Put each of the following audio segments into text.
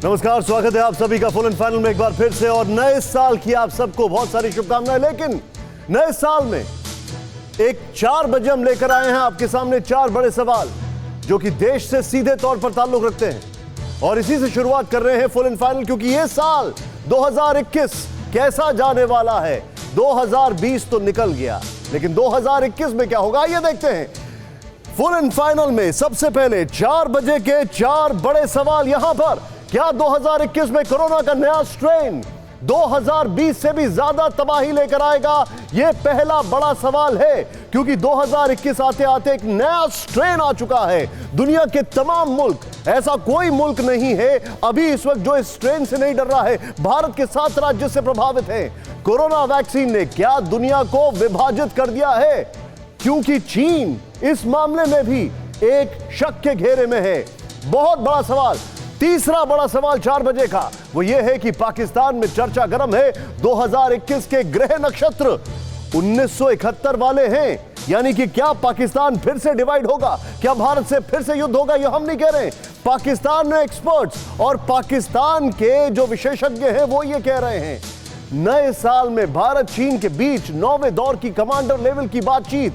नमस्कार, स्वागत है आप सभी का फुल एंड फाइनल में एक बार फिर से। और नए साल की आप सबको बहुत सारी शुभकामनाएं। लेकिन नए साल में एक 4 बजे हम लेकर आए हैं आपके सामने 4 बड़े सवाल जो कि देश से सीधे तौर पर ताल्लुक रखते हैं। और इसी से शुरुआत कर रहे हैं फुल एंड फाइनल, क्योंकि यह साल 2021 कैसा जाने वाला है। 2020 तो निकल गया, लेकिन 2021 में क्या होगा ये देखते हैं फुल एंड फाइनल में। सबसे पहले 4 बजे के 4 बड़े सवाल यहां पर। क्या 2021 में कोरोना का नया स्ट्रेन 2020 से भी ज्यादा तबाही लेकर आएगा? यह पहला बड़ा सवाल है, क्योंकि 2021 आते आते एक नया स्ट्रेन आ चुका है। दुनिया के तमाम मुल्क, ऐसा कोई मुल्क नहीं है अभी इस वक्त जो इस स्ट्रेन से नहीं डर रहा है। भारत के 7 राज्य से प्रभावित हैं। कोरोना वैक्सीन ने क्या दुनिया को विभाजित कर दिया है? क्योंकि चीन इस मामले में भी एक शक के घेरे में है। बहुत बड़ा सवाल। तीसरा बड़ा सवाल 4 बजे का वो ये है कि पाकिस्तान में चर्चा गर्म है। 2021 के ग्रह नक्षत्र 1971 वाले हैं, यानी कि क्या पाकिस्तान फिर से डिवाइड होगा? क्या भारत से फिर से युद्ध होगा? ये हम नहीं कह रहे। पाकिस्तान में एक्सपर्ट्स और पाकिस्तान के जो विशेषज्ञ हैं वो ये कह रहे हैं। नए साल में भारत चीन के बीच 9वें दौर की कमांडर लेवल की बातचीत,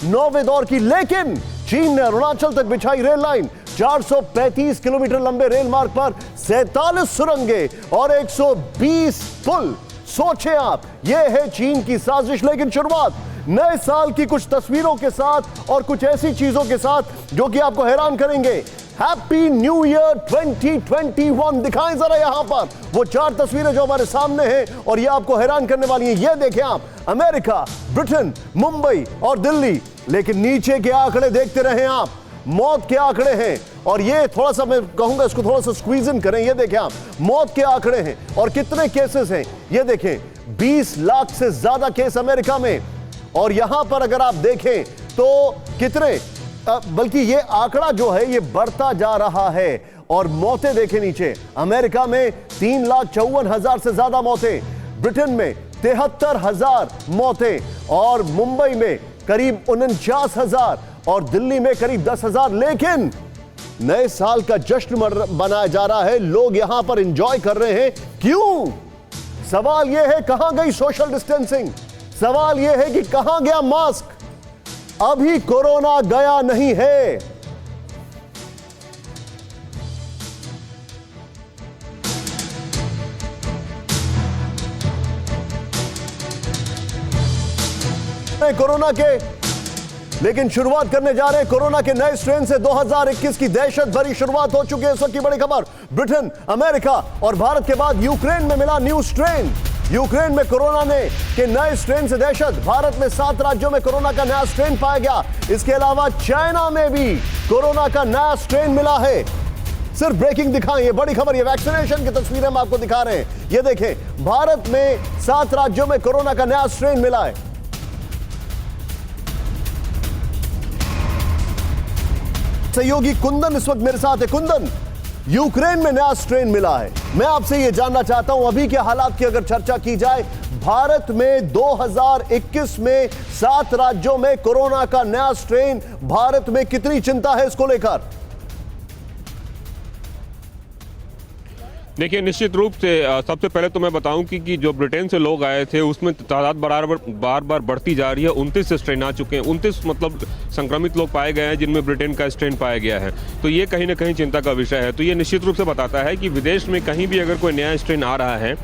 9वें दौर की। लेकिन चीन ने अरुणाचल तक बिछाई रेल लाइन, 435 किलोमीटर लंबे रेल मार्ग पर 47 सुरंगें और 120 पुल। सोचें आप, यह है चीन की साजिश। लेकिन शुरुआत नए साल की कुछ तस्वीरों के साथ और कुछ ऐसी चीजों के साथ जो कि आपको हैरान करेंगे। हैप्पी न्यू ईयर 2021 दिखाएं जरा यहां पर वो 4 तस्वीरें जो हमारे सामने हैं और ये आपको हैरान करने वाली हैं। ये देखें आप, अमेरिका, ब्रिटेन, मुंबई और दिल्ली। लेकिन नीचे के आंकड़े देखते रहें आप, मौत के आंकड़े हैं। और ये थोड़ा सा मैं कहूंगा इसको थोड़ा सा स्क्वीज इन करें। ये देखें आप, मौत के आंकड़े हैं और कितने केसेस हैं ये देखें। 20 लाख से ज्यादा केस अमेरिका में। और यहां पर अगर आप देखें तो कितने, बल्कि ये आंकड़ा जो है ये बढ़ता जा रहा है। और मौतें देखें नीचे, अमेरिका में 3,54,000 से ज्यादा मौतें, ब्रिटेन में 73,000 मौतें और मुंबई में करीब 49,000 और दिल्ली में करीब 10,000। लेकिन नए साल का जश्न मनाया जा रहा है, लोग यहां पर एंजॉय कर रहे हैं। क्यों? सवाल यह है कहां गई सोशल डिस्टेंसिंग? सवाल यह है कि कहां गया मास्क? अभी कोरोना गया नहीं है। कोरोना के, लेकिन शुरुआत करने जा रहे हैं कोरोना के नए स्ट्रेन से। 2021 की दहशत भरी शुरुआत हो चुकी है। इस वक्त की बड़ी खबर, ब्रिटेन, अमेरिका और भारत के बाद यूक्रेन में मिला न्यू स्ट्रेन। यूक्रेन में कोरोना के नए स्ट्रेन से दहशत। भारत में 7 राज्यों में कोरोना का नया स्ट्रेन पाया गया। इसके अलावा चाइना में भी कोरोना का नया स्ट्रेन मिला है। सिर्फ ब्रेकिंग दिखाएं, ये बड़ी खबर, ये वैक्सीनेशन की तस्वीरें हम आपको दिखा रहे हैं। ये देखें, भारत में 7 राज्यों में कोरोना का नया स्ट्रेन मिला है। सहयोगी कुंदन इस वक्त मेरे साथ है। कुंदन, यूक्रेन में नया स्ट्रेन मिला है। मैं आपसे यह जानना चाहता हूं, अभी के हालात की अगर चर्चा की जाए, भारत में 2021 में 7 राज्यों में कोरोना का नया स्ट्रेन, भारत में कितनी चिंता है इसको लेकर? देखिए, निश्चित रूप से सबसे पहले तो मैं बताऊं कि जो ब्रिटेन से लोग आए थे उसमें तादाद बार बार बढ़ती जा रही है। 29 स्ट्रेन आ चुके हैं। 29 मतलब संक्रमित लोग पाए गए हैं जिनमें ब्रिटेन का स्ट्रेन पाया गया है। तो ये कहीं ना कहीं चिंता का विषय है। तो ये निश्चित रूप से बताता है कि विदेश में कहीं भी अगर कोई नया स्ट्रेन आ रहा है,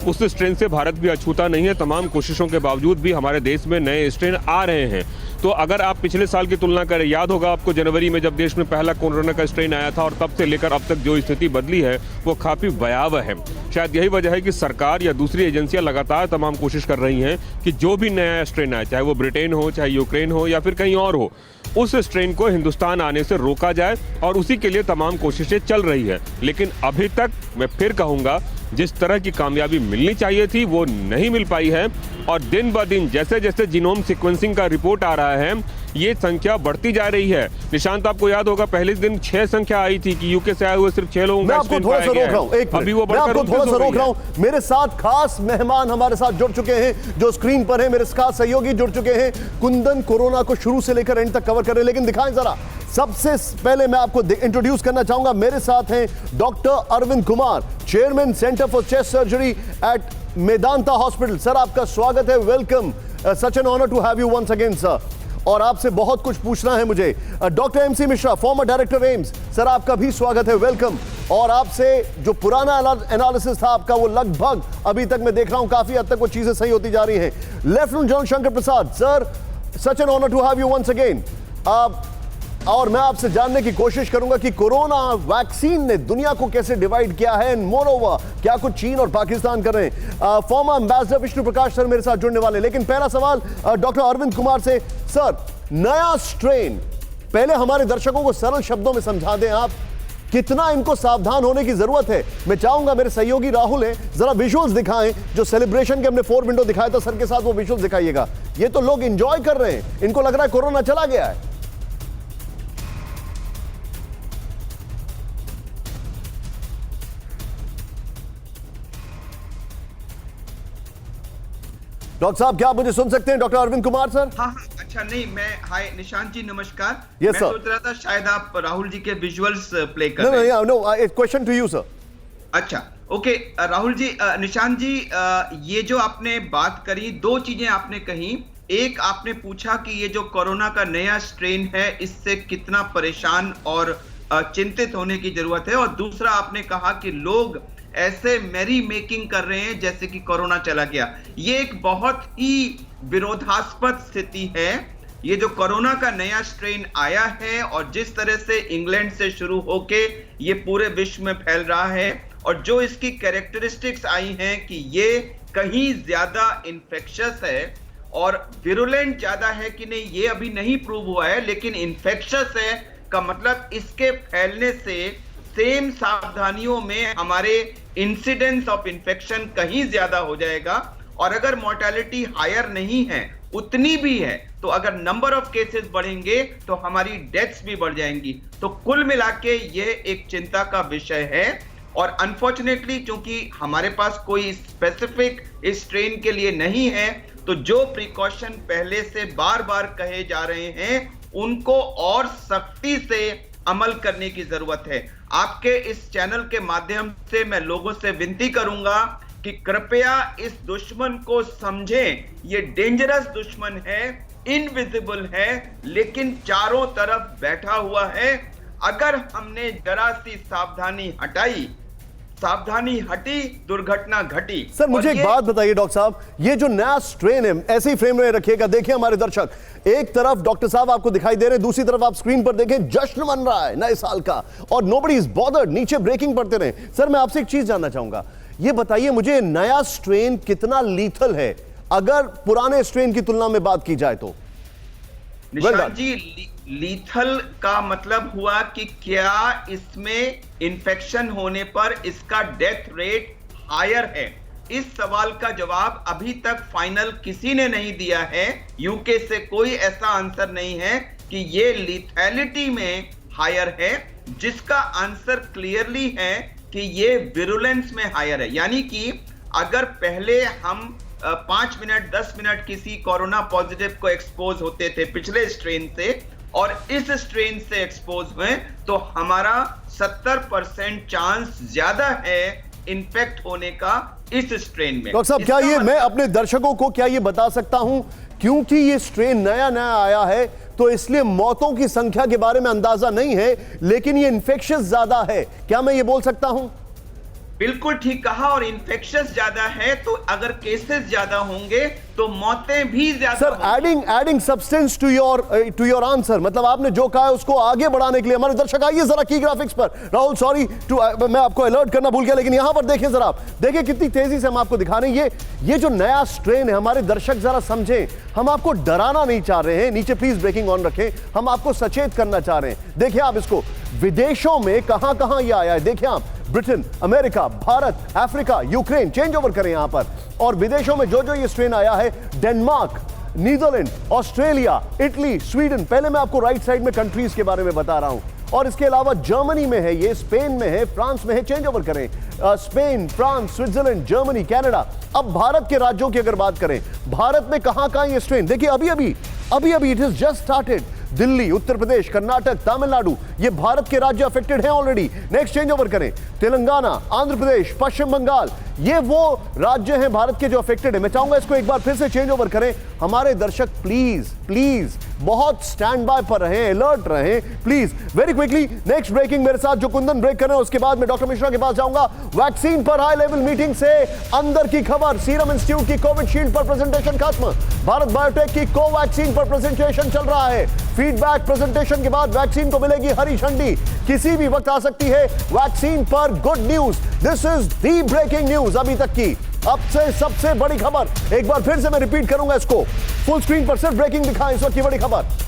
उस स्ट्रेन से भारत भी अछूता नहीं है। तमाम कोशिशों के बावजूद भी हमारे देश में नए स्ट्रेन आ रहे हैं। तो अगर आप पिछले साल की तुलना करें, याद होगा आपको जनवरी में जब देश में पहला कोरोना का स्ट्रेन आया था और तब से लेकर अब तक जो स्थिति बदली है वो काफ़ी भयावह है। शायद यही वजह है कि सरकार या दूसरी एजेंसियां लगातार तमाम कोशिश कर रही हैं कि जो भी नया स्ट्रेन आए, चाहे वो ब्रिटेन हो, चाहे यूक्रेन हो या फिर कहीं और हो, उस स्ट्रेन को हिंदुस्तान आने से रोका जाए और उसी के लिए तमाम कोशिशें चल रही है। लेकिन अभी तक मैं फिर कहूँगा, जिस तरह की कामयाबी मिलनी चाहिए थी वो नहीं मिल पाई है। और दिन ब दिन जैसे जैसे जीनोम सीक्वेंसिंग का रिपोर्ट आ रहा है, ये संख्या बढ़ती जा रही है। निशांत, आपको याद होगा पहले दिन 6 संख्या आई थी कि यूके से आए हुए सिर्फ 6 लोगों का स्ट्रेन पाया गया है। अभी वो बढ़कर थोड़ा सा रोक रहा हूं। मेरे साथ खास मेहमान हमारे साथ जुड़ चुके हैं जो स्क्रीन पर है। मेरे खास सहयोगी जुड़ चुके हैं। कुंदन कोरोना को शुरू से लेकर एंड तक कवर कर रहे हैं। लेकिन दिखाएं जरा सबसे पहले मैं आपको इंट्रोड्यूस करना चाहूंगा, मेरे साथ हैं doctor Arvind Kumar, chairman centre for chest surgery at Medanta hospital. Sir आपका स्वागत है, welcome, such an honour to have you once again sir. और आपसे बहुत कुछ पूछना है मुझे। Doctor MC Mishra, former director AIIMS, sir आपका भी स्वागत है, वेलकम। और आपसे जो पुराना एनालिसिस था आपका, वो लगभग अभी तक मैं देख रहा हूं काफी हद तक वो चीजें सही होती जा रही हैं। Lieutenant general Shankar Prasad sir, such an honour to have you once again. और मैं आपसे जानने की कोशिश करूंगा कि कोरोना वैक्सीन ने दुनिया को कैसे डिवाइड किया है, एंड मोरओवर क्या कुछ चीन और पाकिस्तान कर रहे हैं। फॉर्मर एम्बेसडर विष्णु प्रकाश सर मेरे साथ जुड़ने वाले। लेकिन पहला सवाल डॉक्टर अरविंद कुमार से। सर, नया स्ट्रेन, पहले हमारे दर्शकों को सरल शब्दों में समझा दें आप, कितना इनको सावधान होने की जरूरत है। मैं चाहूंगा मेरे सहयोगी राहुल है, जरा विजुअल्स दिखाएं, जो सेलिब्रेशन के हमने 4 विंडो दिखाया था सर के साथ, वो विजुअल्स दिखाइएगा। ये तो लोग एंजॉय कर रहे हैं, इनको लग रहा है कोरोना चला गया है। डॉक्टर साहब, क्या आप मुझे सुन सकते हैं? Doctor Arvind Kumar sir. हाँ, अच्छा, नहीं, मैं, हाय निशांत जी, नमस्कार। Yes, मैं sir. सोच रहा था शायद आप राहुल जी के विजुअल्स प्ले कर नो रहे हैं। No, question to you sir. अच्छा, ओके, राहुल जी, निशांत जी, ये जो आपने बात करी, 2 चीजें आपने कही। एक, आपने पूछा कि ये जो कोरोना का नया स्ट्रेन है, इससे कितना परेशान और चिंतित होने की जरूरत है। और दूसरा, आपने कहा कि लोग ऐसे मैरी मेकिंग कर रहे हैं जैसे कि कोरोना चला गया। ये एक बहुत ही विरोधास्पद स्थिति है। ये जो कोरोना का नया स्ट्रेन आया है और जिस तरह से इंग्लैंड से शुरू होके ये पूरे विश्व में फैल रहा है, और जो इसकी कैरेक्टरिस्टिक्स आई हैं कि ये कहीं ज्यादा इन्फेक्शियस है और विरुलेंट ज्यादा है कि नहीं, ये अभी नहीं प्रूव हुआ है, लेकिन इन्फेक्शियस है का मतलब इसके फैलने से सेम सावधानियों में हमारे इंसिडेंस ऑफ इन्फेक्शन कहीं ज्यादा हो जाएगा। और अगर मोर्टेलिटी हायर नहीं है, उतनी भी है, तो अगर नंबर ऑफ केसेस बढ़ेंगे तो हमारी डेथ्स भी बढ़ जाएंगी। तो कुल मिला के ये एक चिंता का विषय है। और अनफॉर्चुनेटली चूंकि हमारे पास कोई स्पेसिफिक इस स्ट्रेन के लिए नहीं है, तो जो प्रिकॉशन पहले से बार बार कहे जा रहे हैं उनको और सख्ती से अमल करने की जरूरत है। आपके इस चैनल के माध्यम से मैं लोगों से विनती करूंगा कि कृपया इस दुश्मन को समझें। ये डेंजरस दुश्मन है, इनविजिबल है, लेकिन चारों तरफ बैठा हुआ है। अगर हमने जरा सी सावधानी हटी, दुर्घटना घटी। सर मुझे एक बात बताइए डॉक्टर साहब, ये जो नया स्ट्रेन है, ऐसे ही फ्रेम में रखिएगा। देखिए हमारे दर्शक, एक तरफ डॉक्टर साहब आपको दिखाई दे रहे हैं, दूसरी तरफ आप स्क्रीन पर देखें, जश्न मन रहा है नए साल का, और नोबडी इज बॉदर्ड, नीचे ब्रेकिंग पढ़ते रहे। सर मैं आपसे एक चीज जानना चाहूंगा, ये बताइए मुझे, नया स्ट्रेन कितना लीथल है अगर पुराने स्ट्रेन की तुलना में बात की जाए तो? निशांत जी, लीथल का मतलब हुआ कि क्या इसमें इंफेक्शन होने पर इसका डेथ रेट हायर है। इस सवाल का जवाब अभी तक फाइनल किसी ने नहीं दिया है। यूके से कोई ऐसा आंसर नहीं है कि ये लीथैलिटी में हायर है। जिसका आंसर क्लियरली है कि ये विरुलेंस में हायर है। यानी कि अगर पहले हम 5 मिनट 10 मिनट किसी कोरोना पॉजिटिव को एक्सपोज होते थे पिछले स्ट्रेन से, और इस स्ट्रेन से एक्सपोज हुए, तो हमारा 70% चांस ज्यादा है इन्फेक्ट होने का इस स्ट्रेन में। डॉक्टर साहब, क्या ये मैं अपने दर्शकों को क्या ये बता सकता हूं, क्योंकि ये स्ट्रेन नया आया है तो इसलिए मौतों की संख्या के बारे में अंदाजा नहीं है, लेकिन ये इन्फेक्शियस ज्यादा है, क्या मैं ये बोल सकता हूं? बिल्कुल ठीक कहा। और इन्फेक्शियस ज्यादा है तो अगर केसेस ज्यादा होंगे तो मौतें भी ज्यादा। Sir adding substance to your answer, मतलब आपने जो कहा है उसको आगे बढ़ाने के लिए हमारे दर्शक आइए जरा की ग्राफिक्स पर। राहुल सॉरी मैं आपको अलर्ट करना भूल गया, लेकिन यहां पर देखें जरा, आप देखिए कितनी तेजी से हम आपको दिखा रहे हैं ये जो नया स्ट्रेन है। हमारे दर्शक जरा समझें, हम आपको डराना नहीं चाह रहे हैं, नीचे प्लीज ब्रेकिंग ऑन रखें, हम आपको सचेत करना चाह रहे हैं। देखिए आप इसको, विदेशों में कहां कहां ये आया है, देखिए आप, Britain, America, Bharat, Africa, Ukraine, change over करें यहां पर। और विदेशों में जो ये स्ट्रेन आया है, Denmark, Netherlands, Australia, Italy, Sweden, पहले मैं आपको राइट साइड में कंट्रीज के बारे में बता रहा हूं, और इसके अलावा जर्मनी में है, ये स्पेन में है, फ्रांस में है, चेंज ओवर करें, Spain, France, Switzerland, Germany, Canada. अब भारत के राज्यों की अगर बात करें, भारत में कहां कहां ये स्ट्रेन, देखिए अभी it is just started. Delhi, Uttar Pradesh, Karnataka, Tamil Nadu, ये भारत के राज्य अफेक्टेड हैं ऑलरेडी। नेक्स्ट चेंज ओवर करें, तेलंगाना, आंध्र प्रदेश, पश्चिम बंगाल, ये वो राज्य हैं भारत के जो अफेक्टेड है। मैं चाहूंगा इसको एक बार फिर से चेंज ओवर करें। हमारे दर्शक प्लीज प्लीज बहुत स्टैंड बाय पर रहें, अलर्ट रहें please. Very quickly next breaking मेरे साथ जो कुंदन ब्रेक कर रहे हैं, उसके बाद मैं डॉक्टर मिश्रा के पास जाऊंगा। वैक्सीन पर हाई लेवल मीटिंग से अंदर की खबर, सीरम इंस्टीट्यूट की कोविशील्ड पर प्रेजेंटेशन खत्म, भारत बायोटेक की कोवैक्सीन पर प्रेजेंटेशन चल रहा है। फीडबैक प्रेजेंटेशन के बाद वैक्सीन को मिलेगी हरी झंडी, किसी भी वक्त आ सकती है वैक्सीन पर good news. This is the breaking news अभी तक की, अब से सबसे बड़ी खबर। एक बार फिर से मैं रिपीट करूंगा इसको, फुल स्क्रीन पर सिर्फ ब्रेकिंग दिखाएं इस वक्त की बड़ी खबर।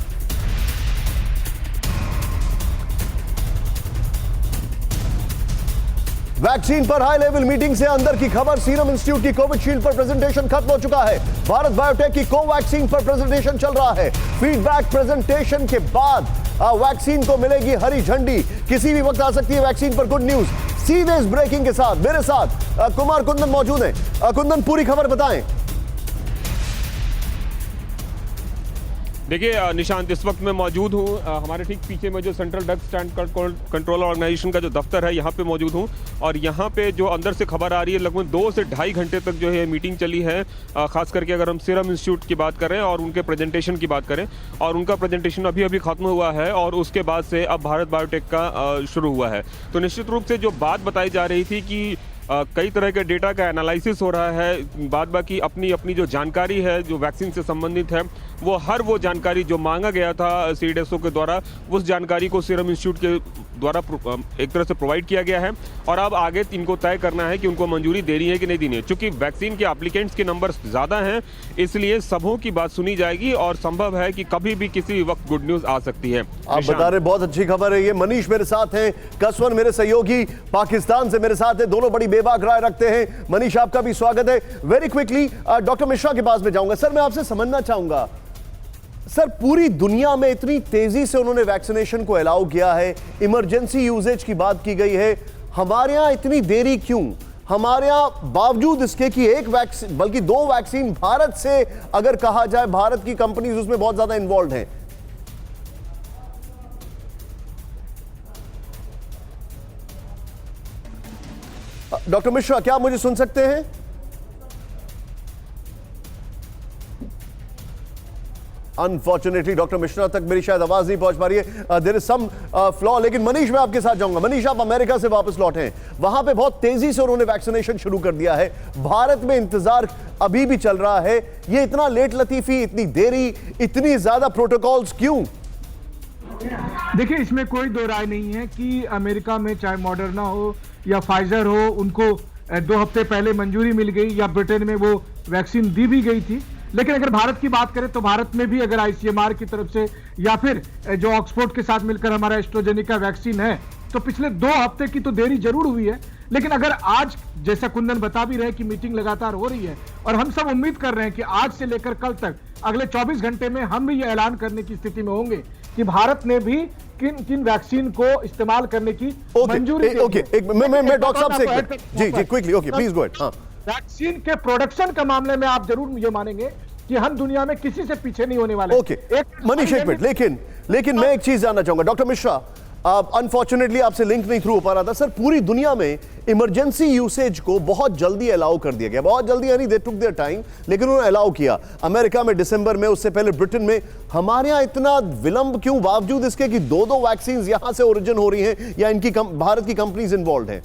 वैक्सीन पर हाई लेवल मीटिंग से अंदर की खबर, सीरम इंस्टीट्यूट की कोविशील्ड पर प्रेजेंटेशन खत्म हो चुका है, भारत बायोटेक की कोवैक्सीन पर प्रेजेंटेशन चल रहा है। फीडबैक प्रेजेंटेशन के बाद वैक्सीन को मिलेगी हरी झंडी, किसी भी वक्त आ सकती है वैक्सीन पर गुड न्यूज। सीधे इस ब्रेकिंग के साथ मेरे साथ कुमार कुंदन मौजूद हैं। कुंदन, पूरी खबर बताएं। देखिए निशांत, इस वक्त मैं मौजूद हूँ हमारे ठीक पीछे में जो central drug stand control organisation का जो दफ्तर है, यहाँ पे मौजूद हूँ। और यहाँ पे जो अंदर से खबर आ रही है, लगभग 2 से ढाई घंटे तक जो है मीटिंग चली है। खास करके अगर हम सीरम इंस्टीट्यूट की बात करें और उनके प्रेजेंटेशन की बात करें, और उनका प्रेजेंटेशन अभी अभी खत्म हुआ है और उसके बाद से अब भारत बायोटेक का शुरू हुआ है। तो निश्चित रूप से जो बात बताई जा रही थी कि कई तरह के डेटा का एनालिसिस हो रहा है, बाद बाकी अपनी अपनी जो जानकारी है जो वैक्सीन से संबंधित है, वो जानकारी जो मांगा गया था सीडीएसओ के द्वारा, उस जानकारी को सीरम इंस्टीट्यूट के द्वारा एक तरह से प्रोवाइड किया गया है। और अब आगे इनको तय करना है कि उनको मंजूरी देनी है कि नहीं देनी है। चूंकि वैक्सीन के एप्लीकेंट्स के नंबर ज़्यादा हैं, इसलिए सबों की बात सुनी जाएगी और संभव है कि कभी भी किसी भी वक्त गुड न्यूज़ आ सकती है। आप बता रहे, बहुत अच्छी खबर है ये। मनीष मेरे साथ हैं, कसवर मेरे सहयोगी पाकिस्तान से मेरे साथ हैं, दोनों बड़ी बेबाक राय रखते हैं। मनीष, आपका भी स्वागत है। वेरी क्विकली डॉक्टर मिश्रा के पास में जाऊंगा। सर, मैं आपसे समझना चाहूंगा, सर पूरी दुनिया में इतनी तेजी से उन्होंने वैक्सीनेशन को अलाउ किया है, इमरजेंसी यूजेज की बात की गई है, हमारे यहां इतनी देरी क्यों? हमारे यहां बावजूद इसके कि एक वैक्सीन बल्कि 2 वैक्सीन भारत से, अगर कहा जाए भारत की कंपनीज उसमें बहुत ज्यादा इन्वॉल्व हैं। डॉक्टर मिश्रा, क्या आप मुझे सुन सकते हैं? अनफॉर्चुनेटली डॉक्टर मिश्रा तक मेरी शायद आवाज नहीं पहुंच पा रही है, देयर इज सम फ्लॉ। लेकिन मनीष, मैं आपके साथ जाऊंगा। मनीष, आप अमेरिका से वापस लौटे हैं, वहां पे बहुत तेजी से उन्होंने वैक्सीनेशन शुरू कर दिया है, भारत में इंतजार अभी भी चल रहा है। ये इतना लेट लतीफी, इतनी देरी, इतनी ज्यादा प्रोटोकॉल्स क्यों? देखिए, इसमें कोई दो राय नहीं है कि अमेरिका में चाहे मॉडर्ना हो या फाइजर हो, उनको 2 हफ्ते पहले मंजूरी मिल गई, या ब्रिटेन में वो वैक्सीन दी भी गई थी। लेकिन अगर भारत की बात करें तो भारत में भी अगर आईसीएमआर की तरफ से या फिर जो ऑक्सफोर्ड के साथ मिलकर हमारा एस्ट्राजेनेका वैक्सीन है, तो पिछले 2 हफ्ते की तो देरी जरूर हुई है। लेकिन अगर आज, जैसा कुंदन बता भी रहे कि मीटिंग लगातार हो रही है, और हम सब उम्मीद कर रहे हैं कि आज से लेकर कल तक अगले 24 घंटे में हम भी ये ऐलान करने की स्थिति में होंगे कि भारत ने भी किन किन वैक्सीन को इस्तेमाल करने की मंजूरी दी है। मैं डॉक्टर साहब से जी quickly, okay please go ahead. हाँ, वैक्सीन के प्रोडक्शन का मामले में आप जरूर मुझे मानेंगे कि हम दुनिया में किसी से पीछे नहीं होने वाले। ओके मनीष, एक मिनट, लेकिन मैं एक चीज जानना चाहूंगा। डॉक्टर मिश्रा, अनफॉर्चुनेटली आपसे लिंक नहीं थ्रू हो पा रहा था। सर, पूरी दुनिया में इमरजेंसी यूसेज को बहुत जल्दी अलाउ कर दिया गया, बहुत जल्दी यानी दे टुक देयर टाइम, लेकिन उन्होंने अलाउ किया। अमेरिका में दिसंबर में, उससे पहले ब्रिटेन में। हमारे यहाँ इतना विलंब क्यों, बावजूद इसके कि 2 वैक्सीन यहां से ओरिजिन हो रही हैं या इनकी भारत की कंपनीज इन्वॉल्व हैं?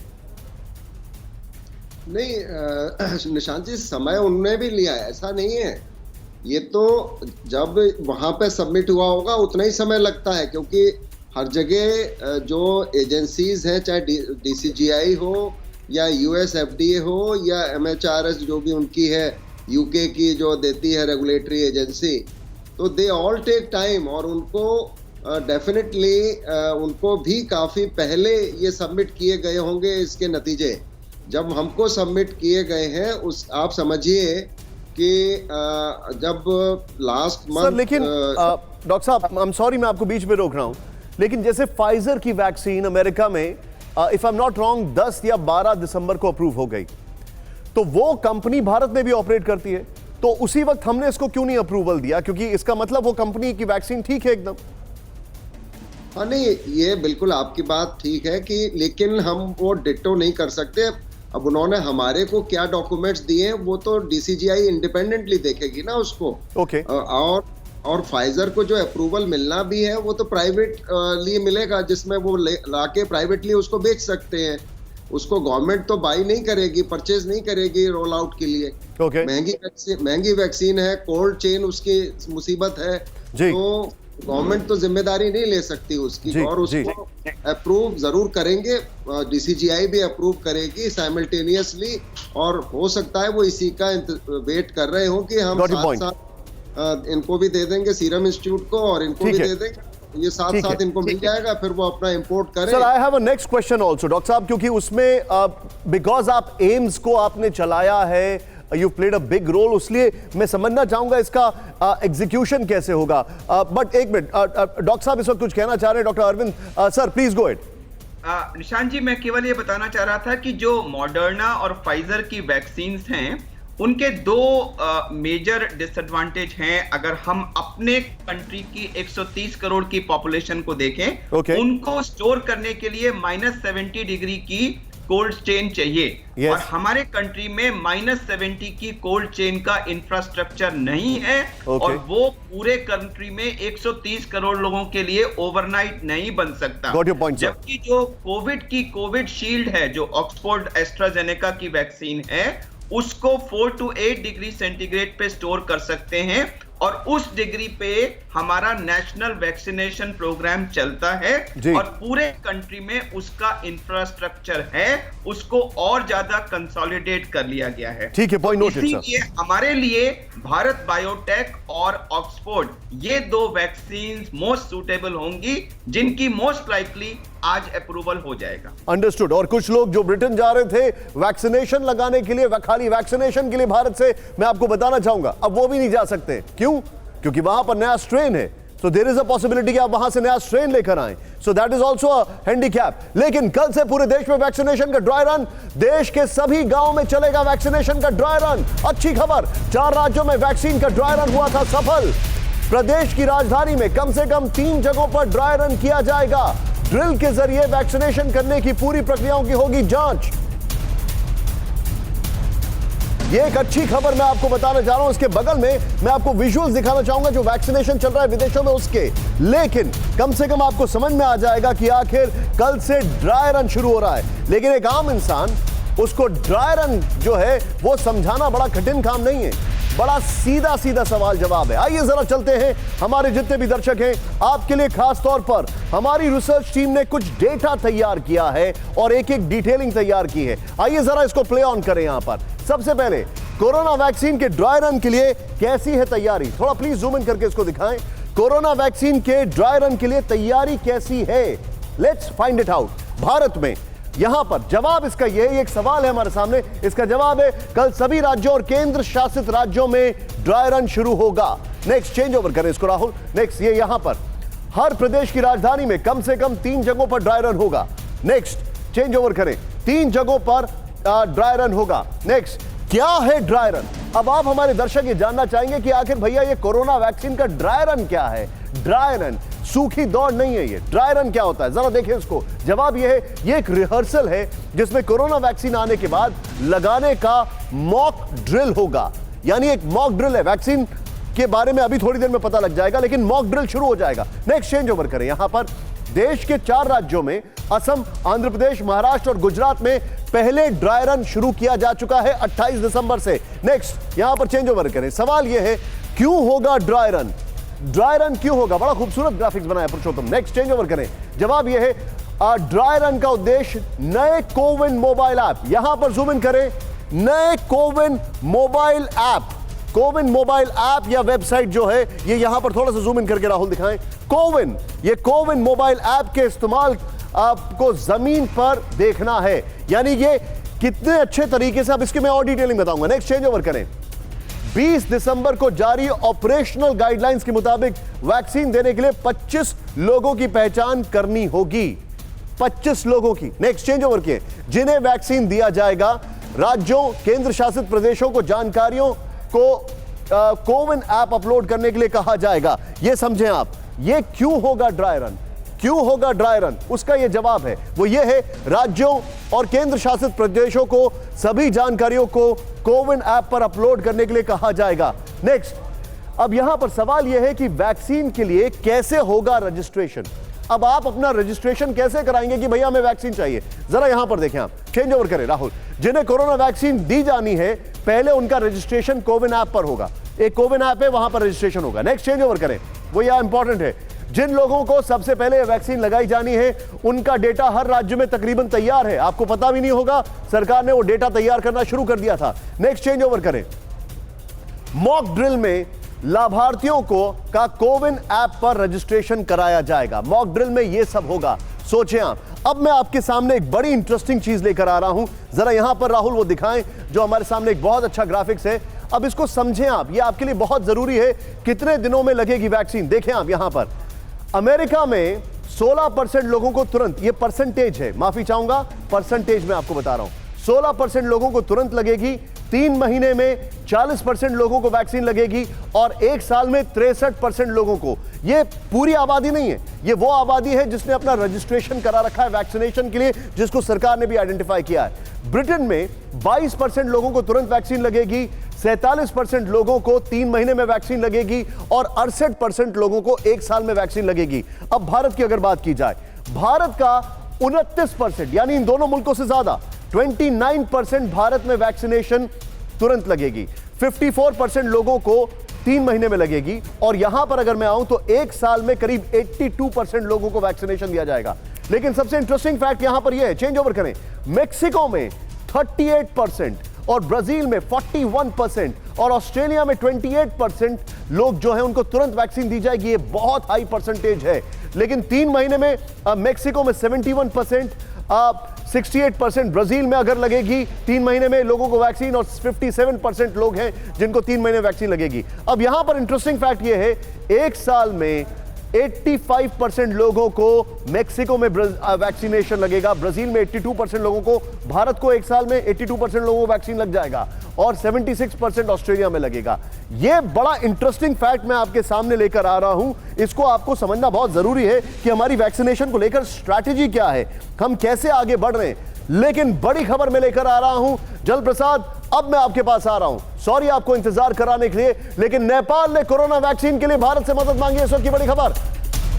नहीं निशांत जी, समय उन्होंने भी लिया है, ऐसा नहीं है। ये तो जब वहां पे सबमिट हुआ होगा उतना ही समय लगता है, क्योंकि हर जगह जो एजेंसीज हैं, चाहे डीसीजीआई हो या यूएसएफडीए हो या एमएचआरएस जो भी उनकी है, यूके की जो देती है रेगुलेटरी एजेंसी, तो दे ऑल टेक टाइम। और उनको डेफिनेटली उनको भी काफ़ी पहले ये सबमिट किए गए होंगे इसके नतीजे। जब हमको सबमिट किए गए हैं, उस आप समझिए कि जब लास्ट मंथ। लेकिन डॉक्टर साहब, आई एम सॉरी मैं आपको बीच में रोक रहा हूं, लेकिन जैसे फाइजर की वैक्सीन अमेरिका में if I am not wrong 10 या 12 दिसंबर को अप्रूव हो गई, तो वो कंपनी भारत में भी ऑपरेट करती है, तो उसी वक्त हमने इसको क्यों नहीं अप्रूवल दिया? क्योंकि इसका मतलब वो कंपनी की वैक्सीन ठीक है एकदम। हाँ नहीं, ये बिल्कुल आपकी बात ठीक है कि, लेकिन हम वो डिट्टो नहीं कर सकते। अब उन्होंने हमारे को क्या डॉक्यूमेंट्स दिए हैं वो तो DCGI इंडिपेंडेंटली देखेगी ना उसको। ओके। और फाइजर को जो अप्रूवल मिलना भी है वो तो प्राइवेटली मिलेगा, जिसमें वो लाके प्राइवेटली उसको बेच सकते हैं। उसको गवर्नमेंट तो बाई नहीं करेगी, परचेज नहीं करेगी रोल आउट के लिए। ओके। महंगी वैक्सीन है, कोल्ड चेन उसकी मुसीबत है, तो गवर्नमेंट तो जिम्मेदारी नहीं ले सकती उसकी। और उसको अप्रूव जरूर करेंगे, DCGI भी अप्रूव करेगी साइमल्टेनियसली, और हो सकता है वो इसी का वेट कर रहे हो कि हम साथ इनको भी दे देंगे सीरम इंस्टीट्यूट को, और इनको भी दे देंगे, ये साथ साथ इनको मिल जाएगा, फिर वो अपना इंपोर्ट करें। Sir I have a next question also doctor साहब, क्योंकि उसमें बिकॉज आप एम्स को आपने चलाया है, you played a big role, इसलिए मैं समझना चाहूंगा इसका एग्जीक्यूशन कैसे होगा। बट एक मिनट, डॉक्टर साहब इस वक्त कुछ कहना चाह रहे हैं, doctor Arvind sir please go ahead. Nishant ji, मैं केवल ये बताना चाह रहा था कि जो मॉडर्ना और फाइजर की वैक्सीन्स हैं, उनके दो मेजर डिसएडवांटेज हैं। अगर हम अपने कंट्री की 130 करोड़ की पॉपुलेशन को देखें, उनको स्टोर करने के लिए -70 डिग्री की कोल्ड चेन चाहिए, और हमारे कंट्री में -70 की कोल्ड चेन का इंफ्रास्ट्रक्चर नहीं है, और वो पूरे कंट्री में 130 करोड़ लोगों के लिए ओवरनाइट नहीं बन सकता। जबकि जो कोविड शील्ड है, जो ऑक्सफोर्ड एस्ट्राजेनेका की वैक्सीन है, उसको 4 to 8 डिग्री सेंटीग्रेड पे स्टोर कर सकते हैं, और उस डिग्री पे हमारा नेशनल वैक्सीनेशन प्रोग्राम चलता है, और पूरे कंट्री में उसका इंफ्रास्ट्रक्चर है, उसको और ज्यादा कंसोलिडेट कर लिया गया है। ठीक है, पॉइंट नोटेड सर। इसीलिए हमारे लिए भारत बायोटेक और ऑक्सफोर्ड, ये दो वैक्सीन मोस्ट सूटेबल होंगी, जिनकी मोस्ट लाइकली आज अप्रूवल हो जाएगा। अंडरस्टूड। और कुछ लोग जो ब्रिटेन जा रहे थे वैक्सीनेशन लगाने के लिए, खाली वैक्सीनेशन के लिए भारत से, मैं आपको बताना चाहूंगा अब वो भी नहीं जा सकते। क्यों? क्योंकि वहां पर नया स्ट्रेन है, so there is a possibility कि आप वहां से नया स्ट्रेन लेकर आए, so that is also a handicap. लेकिन कल से पूरे देश में वैक्सीनेशन का ड्राई रन, देश के सभी गांव में चलेगा वैक्सीनेशन का ड्राई रन। अच्छी खबर, 4 राज्यों में वैक्सीन का ड्राई रन हुआ था सफल। प्रदेश की राजधानी में कम से कम 3 जगहों पर ड्राई रन किया जाएगा। ड्रिल के जरिए वैक्सीनेशन करने की पूरी प्रक्रियाओं की होगी जांच। ये एक अच्छी खबर मैं आपको बताना चाह रहा हूं। इसके बगल में मैं आपको विजुअल्स दिखाना चाहूंगा जो वैक्सीनेशन चल रहा है विदेशों में उसके, लेकिन कम से कम आपको समझ में आ जाएगा कि आखिर कल से ड्राई रन शुरू हो रहा है। लेकिन एक आम इंसान, उसको ड्राई रन जो है वो समझाना बड़ा कठिन काम नहीं है, बड़ा सीधा सीधा सवाल जवाब है। आइए जरा चलते हैं, हमारे जितने भी दर्शक हैं आपके लिए खास तौर पर हमारी रिसर्च टीम ने कुछ डेटा तैयार किया है और एक एक डिटेलिंग तैयार की है। आइए जरा इसको प्ले ऑन करें। यहां पर सबसे पहले कोरोना वैक्सीन के ड्राई रन के लिए कैसी है तैयारी, थोड़ा प्लीज जूम इन करके इसको दिखाएं। कोरोना वैक्सीन के ड्राई रन के लिए तैयारी कैसी है, let's find it out. Bharat में यहां पर जवाब इसका यह है, एक सवाल है हमारे सामने, इसका जवाब है कल सभी राज्यों और केंद्र शासित राज्यों में ड्राई रन शुरू होगा। नेक्स्ट चेंज ओवर करें इसको राहुल। नेक्स्ट ये यहां पर हर प्रदेश की राजधानी में कम से कम 3 जगहों पर ड्राई रन होगा। नेक्स्ट चेंज ओवर करें, 3 जगहों पर ड्राई रन होगा। नेक्स्ट क्या है ड्राई रन? अब आप हमारे दर्शक ये जानना चाहेंगे कि आखिर भैया ये कोरोना वैक्सीन का ड्राई रन क्या है। ड्राई रन सूखी दौड़ नहीं है, ये ड्राई रन क्या होता है जरा देखें इसको। जवाब ये है, ये एक रिहर्सल है जिसमें कोरोना वैक्सीन आने के बाद लगाने का मॉक ड्रिल होगा। यानी एक मॉक ड्रिल है, वैक्सीन के बारे में अभी थोड़ी देर में पता लग जाएगा, लेकिन मॉक ड्रिल शुरू हो जाएगा। नेक्स्ट चेंज ओवर करें, यहां पर देश के 4 राज्यों में असम, आंध्र प्रदेश, महाराष्ट्र और गुजरात में पहले ड्राई रन शुरू किया जा चुका है 28 दिसंबर से। नेक्स्ट यहां पर चेंज ओवर करें, सवाल यह है क्यों होगा ड्राई रन? ड्राई रन क्यों होगा? बड़ा खूबसूरत ग्राफिक्स बनाया पुरुषोत्तम। नेक्स्ट चेंज ओवर करें, जवाब यह है ड्राई रन का उद्देश्य नए कोविन मोबाइल ऐप, यहां पर जूम इन करें, नए CoWIN mobile app, CoWIN mobile app या वेबसाइट जो है ये यहां पर थोड़ा सा जूम इन करके राहुल दिखाएं। कोविन, ये कोविन मोबाइल ऐप के इस्तेमाल आपको जमीन पर देखना है, यानी ये कितने अच्छे तरीके से, अब इसके मैं और डिटेलिंग बताऊंगा। नेक्स्ट चेंज ओवर करें, 20 दिसंबर को जारी ऑपरेशनल गाइडलाइंस के मुताबिक वैक्सीन देने के लिए 25 लोगों की पहचान करनी होगी, 25 लोगों की। नेक्स्ट चेंज ओवर किए, जिन्हें वैक्सीन दिया जाएगा राज्यों, केंद्र शासित प्रदेशों को जानकारियों को कोविन ऐप अपलोड करने के लिए कहा जाएगा। यह समझें आप, यह क्यों होगा ड्राई रन? क्यों होगा ड्राई रन? उसका यह जवाब है, वो ये है, राज्यों और केंद्र शासित प्रदेशों को सभी जानकारियों को कोविन ऐप पर अपलोड करने के लिए कहा जाएगा। नेक्स्ट, अब यहां पर सवाल यह है कि वैक्सीन के लिए कैसे होगा रजिस्ट्रेशन? अब आप अपना रजिस्ट्रेशन कैसे कराएंगे कि भैया हमें वैक्सीन चाहिए? जरा यहां पर देखें, आप चेंज ओवर करें राहुल। जिन्हें कोरोना वैक्सीन दी जानी है, पहले उनका रजिस्ट्रेशन कोविन ऐप पर होगा। एक कोविन ऐप है, वहां पर रजिस्ट्रेशन होगा। नेक्स्ट, चेंज ओवर करें, वो यह इंपॉर्टेंट है। जिन लोगों को सबसे पहले वैक्सीन लगाई जानी है, उनका डेटा हर राज्य में तकरीबन तैयार है। आपको पता भी नहीं होगा, सरकार ने वो डेटा तैयार करना शुरू कर दिया था। नेक्स्ट, चेंज ओवर करें। मॉक ड्रिल में लाभार्थियों को का कोविन ऐप पर रजिस्ट्रेशन कराया जाएगा। मॉक ड्रिल में यह सब होगा। सोचें आप। अब मैं आपके सामने एक बड़ी इंटरेस्टिंग चीज लेकर आ रहा हूं, जरा यहां पर राहुल वो दिखाएं, जो हमारे सामने एक बहुत अच्छा ग्राफिक्स है। अब इसको समझें आप, ये आपके लिए बहुत जरूरी है। कितने दिनों में लगेगी वैक्सीन? देखें आप यहां पर, अमेरिका में 16% लोगों को तुरंत, ये परसेंटेज है, माफी चाहूंगा, परसेंटेज में आपको बता रहा हूं, 16% लोगों को तुरंत लगेगी, 3 महीने में 40% लोगों को वैक्सीन लगेगी, और 1 साल में 63% लोगों को। ये पूरी आबादी नहीं है, ये वो आबादी है जिसने अपना रजिस्ट्रेशन करा रखा है वैक्सीनेशन के लिए, जिसको सरकार ने भी आइडेंटिफाई किया है। ब्रिटेन में 22% लोगों को तुरंत वैक्सीन लगेगी, 47% लोगों को 3 महीने में वैक्सीन लगेगी, और 68% लोगों को 1 साल में वैक्सीन लगेगी। अब भारत की अगर बात की जाए, भारत का 29%, यानी इन दोनों मुल्कों से ज्यादा 29% भारत में वैक्सीनेशन तुरंत लगेगी, 54% लोगों को 3 महीने में लगेगी, और यहां पर अगर मैं आऊं तो 1 साल में करीब 82% लोगों को वैक्सीनेशन दिया जाएगा। लेकिन सबसे इंटरेस्टिंग फैक्ट यहां पर यह है, चेंज ओवर करें, मेक्सिको में 38% और ब्राजील में 41% और ऑस्ट्रेलिया में 28% लोग जो है उनको तुरंत वैक्सीन दी जाएगी। ये बहुत हाई परसेंटेज है। लेकिन 3 महीने में मेक्सिको में 71%, 68% ब्राजील में अगर लगेगी 3 महीने में लोगों को वैक्सीन, और 57% लोग हैं जिनको 3 महीने वैक्सीन लगेगी। अब यहां पर इंटरेस्टिंग फैक्ट यह है, 1 साल में 85% लोगों को मेक्सिको में वैक्सीनेशन लगेगा, ब्राजील में 82% लोगों को, भारत को 1 साल में 82% लोगों को वैक्सीन लग जाएगा, और 76% ऑस्ट्रेलिया में लगेगा। यह बड़ा इंटरेस्टिंग फैक्ट मैं आपके सामने लेकर आ रहा हूं। इसको आपको समझना बहुत जरूरी है कि हमारी वैक्सीनेशन को लेकर स्ट्रैटेजी क्या है, हम कैसे आगे बढ़ रहे हैं। लेकिन बड़ी खबर मैं लेकर आ रहा हूं जल प्रसाद, अब मैं आपके पास आ रहा हूं, सॉरी आपको इंतजार कराने के लिए, लेकिन नेपाल ने कोरोना वैक्सीन के लिए भारत से मदद मांगी है। इस वक्त की बड़ी खबर,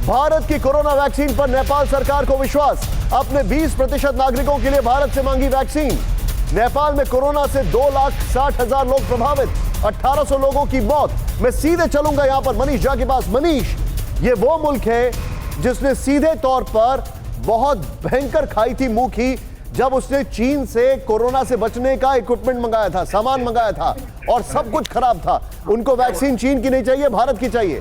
भारत की कोरोना वैक्सीन पर नेपाल सरकार को विश्वास, अपने 20% नागरिकों के लिए भारत से मांगी वैक्सीन। नेपाल में कोरोना से 2,60,000 लोग प्रभावित, 1800 लोगों की मौत। मैं सीधे चलूंगा यहां पर मनीष झा के पास। मनीष, ये वो मुल्क है जिसने सीधे तौर पर बहुत भयंकर खाई थी मुंह की जब उसने चीन से कोरोना से बचने का इक्विपमेंट मंगाया था, सामान मंगाया था, और सब कुछ खराब था। उनको वैक्सीन चीन की नहीं चाहिए, भारत की चाहिए।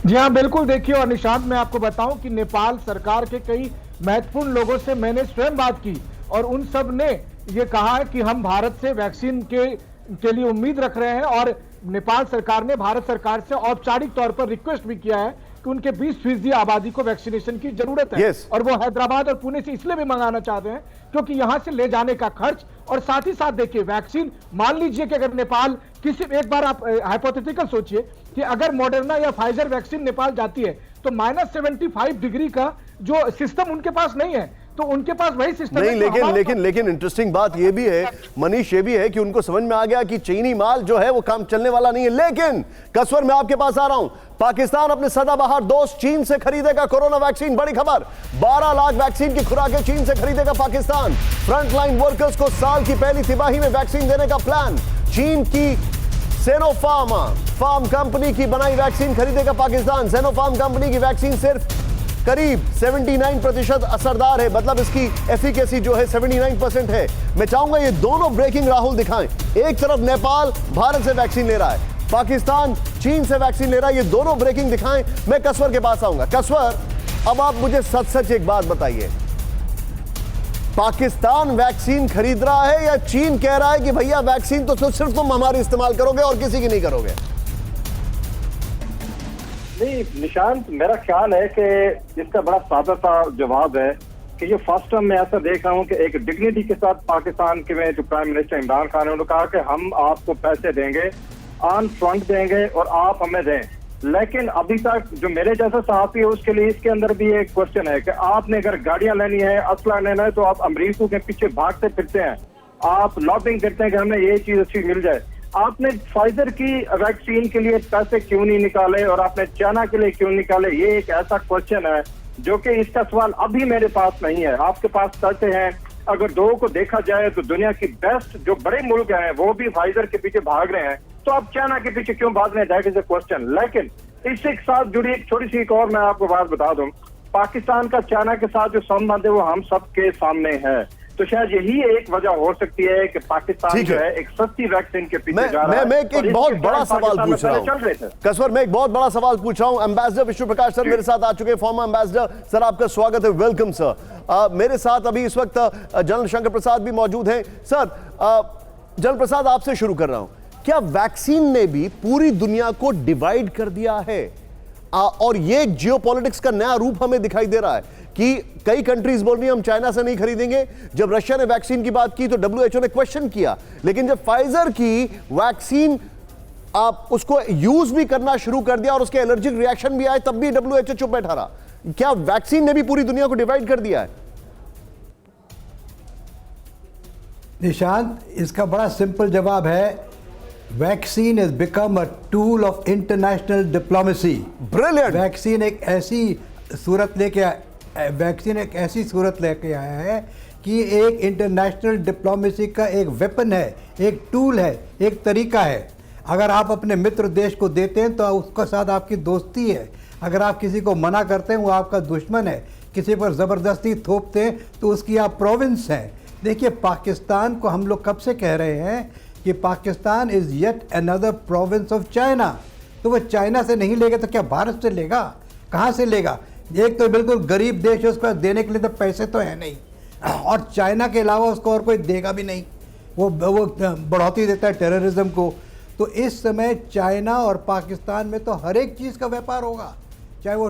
जी हाँ, बिल्कुल। देखिए, और निशांत, मैं आपको बताऊं कि नेपाल सरकार के कई महत्वपूर्ण लोगों से मैंने स्वयं बात की, और उन सब ने ये कहा है कि हम भारत से वैक्सीन के लिए उम्मीद रख रहे हैं, और नेपाल सरकार ने भारत सरकार से औपचारिक तौर पर रिक्वेस्ट भी किया है कि उनके 20% आबादी को वैक्सीनेशन की जरूरत है। और वो हैदराबाद और पुणे से इसलिए भी मंगाना चाहते हैं क्योंकि यहां से ले जाने का खर्च, और साथ ही साथ देखिए वैक्सीन, मान लीजिए कि अगर नेपाल एक बार आप हाइपोथेटिकल सोचिए कि अगर मॉडर्ना या फाइजर वैक्सीन नेपाल जाती है तो -75 डिग्री का जो सिस्टम उनके पास नहीं है, तो उनके पास वही सिस्टम नहीं। लेकिन इंटरेस्टिंग बात ये भी है मनीष, ये भी है कि उनको समझ में आ गया कि चीनी माल जो है वो काम चलने वाला नहीं है। लेकिन कसवर, मैं आपके पास आ रहा हूं, पाकिस्तान अपने सदाबहार दोस्त चीन से खरीदेगा कोरोना वैक्सीन। बड़ी खबर, 12 लाख वैक्सीन की खुराकें चीन से खरीदेगा पाकिस्तान। फ्रंटलाइन वर्कर्स को साल की पहली तिमाही में वैक्सीन देने का प्लान। चीन की सिनोफार्म कंपनी की बनाई वैक्सीन खरीदेगा पाकिस्तान। सिनोफार्म कंपनी की वैक्सीन सिर्फ करीब 79% असरदार है, मतलब इसकी एफिकेसी जो है 79% है। मैं चाहूंगा ये दोनों ब्रेकिंग राहुल दिखाएं। एक तरफ नेपाल भारत से वैक्सीन ले रहा है, पाकिस्तान चीन से वैक्सीन ले रहा है, ये दोनों ब्रेकिंग दिखाएं। मैं कसवर के पास आऊंगा। कसवर, अब आप मुझे सच एक बात बताइए, पाकिस्तान वैक्सीन खरीद रहा है या चीन कह रहा है कि भैया वैक्सीन तो सिर्फ तुम हमारी इस्तेमाल करोगे और किसी की नहीं करोगे? नहीं निशांत, मेरा ख्याल है कि इसका बड़ा सादा सा जवाब है कि ये फर्स्ट टाइम मैं ऐसा देख रहा हूँ कि एक डिग्निटी के साथ पाकिस्तान के में जो प्राइम मिनिस्टर इमरान खान ने उन्होंने कहा कि हम आपको पैसे देंगे, ऑन फ्रंट देंगे और आप हमें दें। लेकिन अभी तक जो मेरे जैसा सहाफी है उसके लिए इसके अंदर भी एक क्वेश्चन है कि आपने अगर गाड़ियां लेनी है, असला लेना है, तो आप अमरीकों के पीछे भागते फिरते हैं, आप लॉबिंग करते हैं कि हमें ये चीज अच्छी मिल जाए। आपने फाइजर की वैक्सीन के लिए पैसे क्यों नहीं निकाले और आपने चाइना के लिए क्यों निकाले? ये एक ऐसा क्वेश्चन है जो कि इसका सवाल अभी मेरे पास नहीं है, आपके पास पैसे हैं। अगर दो को देखा जाए तो दुनिया की बेस्ट जो बड़े मुल्क हैं वो भी फाइजर के पीछे भाग रहे हैं, तो आप चाइना के पीछे क्यों भाग रहे हैं? That is a question. लेकिन इससे एक साथ जुड़ी एक छोटी सी एक और मैं आपको बात बता दूं, पाकिस्तान का चाइना के साथ जो संबंध है वो हम सबके सामने है, तो शायद यही एक वजह हो सकती है कि पाकिस्तान जो है एक सस्ती वैक्सीन के पीछे जा रहा है। मैं एक बहुत बड़ा सवाल पूछ रहा हूं कसवर, मैं एक बहुत बड़ा सवाल पूछ रहा हूं। एम्बेसडर विष्णु प्रकाश सर मेरे साथ आ चुके हैं, फॉर्मर एम्बेसडर। सर आपका स्वागत है, वेलकम सर। मेरे साथ अभी इस वक्त जनरल शंकर प्रसाद भी मौजूद हैं। सर जनरल प्रसाद आपसे शुरू कर रहा हूं, क्या वैक्सीन ने भी पूरी दुनिया को डिवाइड कर दिया है? और ये जियोपॉलिटिक्स का नया रूप हमें दिखाई दे रहा है कि कई कंट्रीज बोल रही हैं हम चाइना से नहीं खरीदेंगे। जब रशिया ने वैक्सीन की बात की तो डब्ल्यूएचओ ने क्वेश्चन किया, लेकिन जब फाइजर की वैक्सीन आप उसको यूज भी करना शुरू कर दिया और उसके एलर्जिक रिएक्शन भी आए, तब भी डब्ल्यूएचओ चुप बैठा रहा। क्या वैक्सीन ने भी पूरी दुनिया को डिवाइड कर दिया है? निशांत, इसका बड़ा सिंपल जवाब है, vaccine has become a tool of international diplomacy. Brilliant. Vaccine एक ऐसी सूरत लेके आया है कि एक इंटरनेशनल डिप्लोमेसी का एक वेपन है, एक टूल है, एक तरीका है। अगर आप अपने मित्र देश को देते हैं तो उसके साथ आपकी दोस्ती है, अगर आप किसी को मना करते हैं वो आपका दुश्मन है, किसी पर ज़बरदस्ती थोपते हैं तो उसकी आप प्रोविंस हैं। देखिए, पाकिस्तान को हम लोग कब से कह रहे हैं कि Pakistan is yet another province of China, तो वो चाइना से नहीं लेगा तो क्या भारत से लेगा? कहाँ से लेगा? एक तो बिल्कुल गरीब देश है, उसको देने के लिए तो पैसे तो है नहीं, और चाइना के अलावा उसको और कोई देगा भी नहीं, वो बढ़ोतरी देता है टेररिज्म को। तो इस समय चाइना और पाकिस्तान में तो हर एक चीज़ का व्यापार होगा, चाहे वो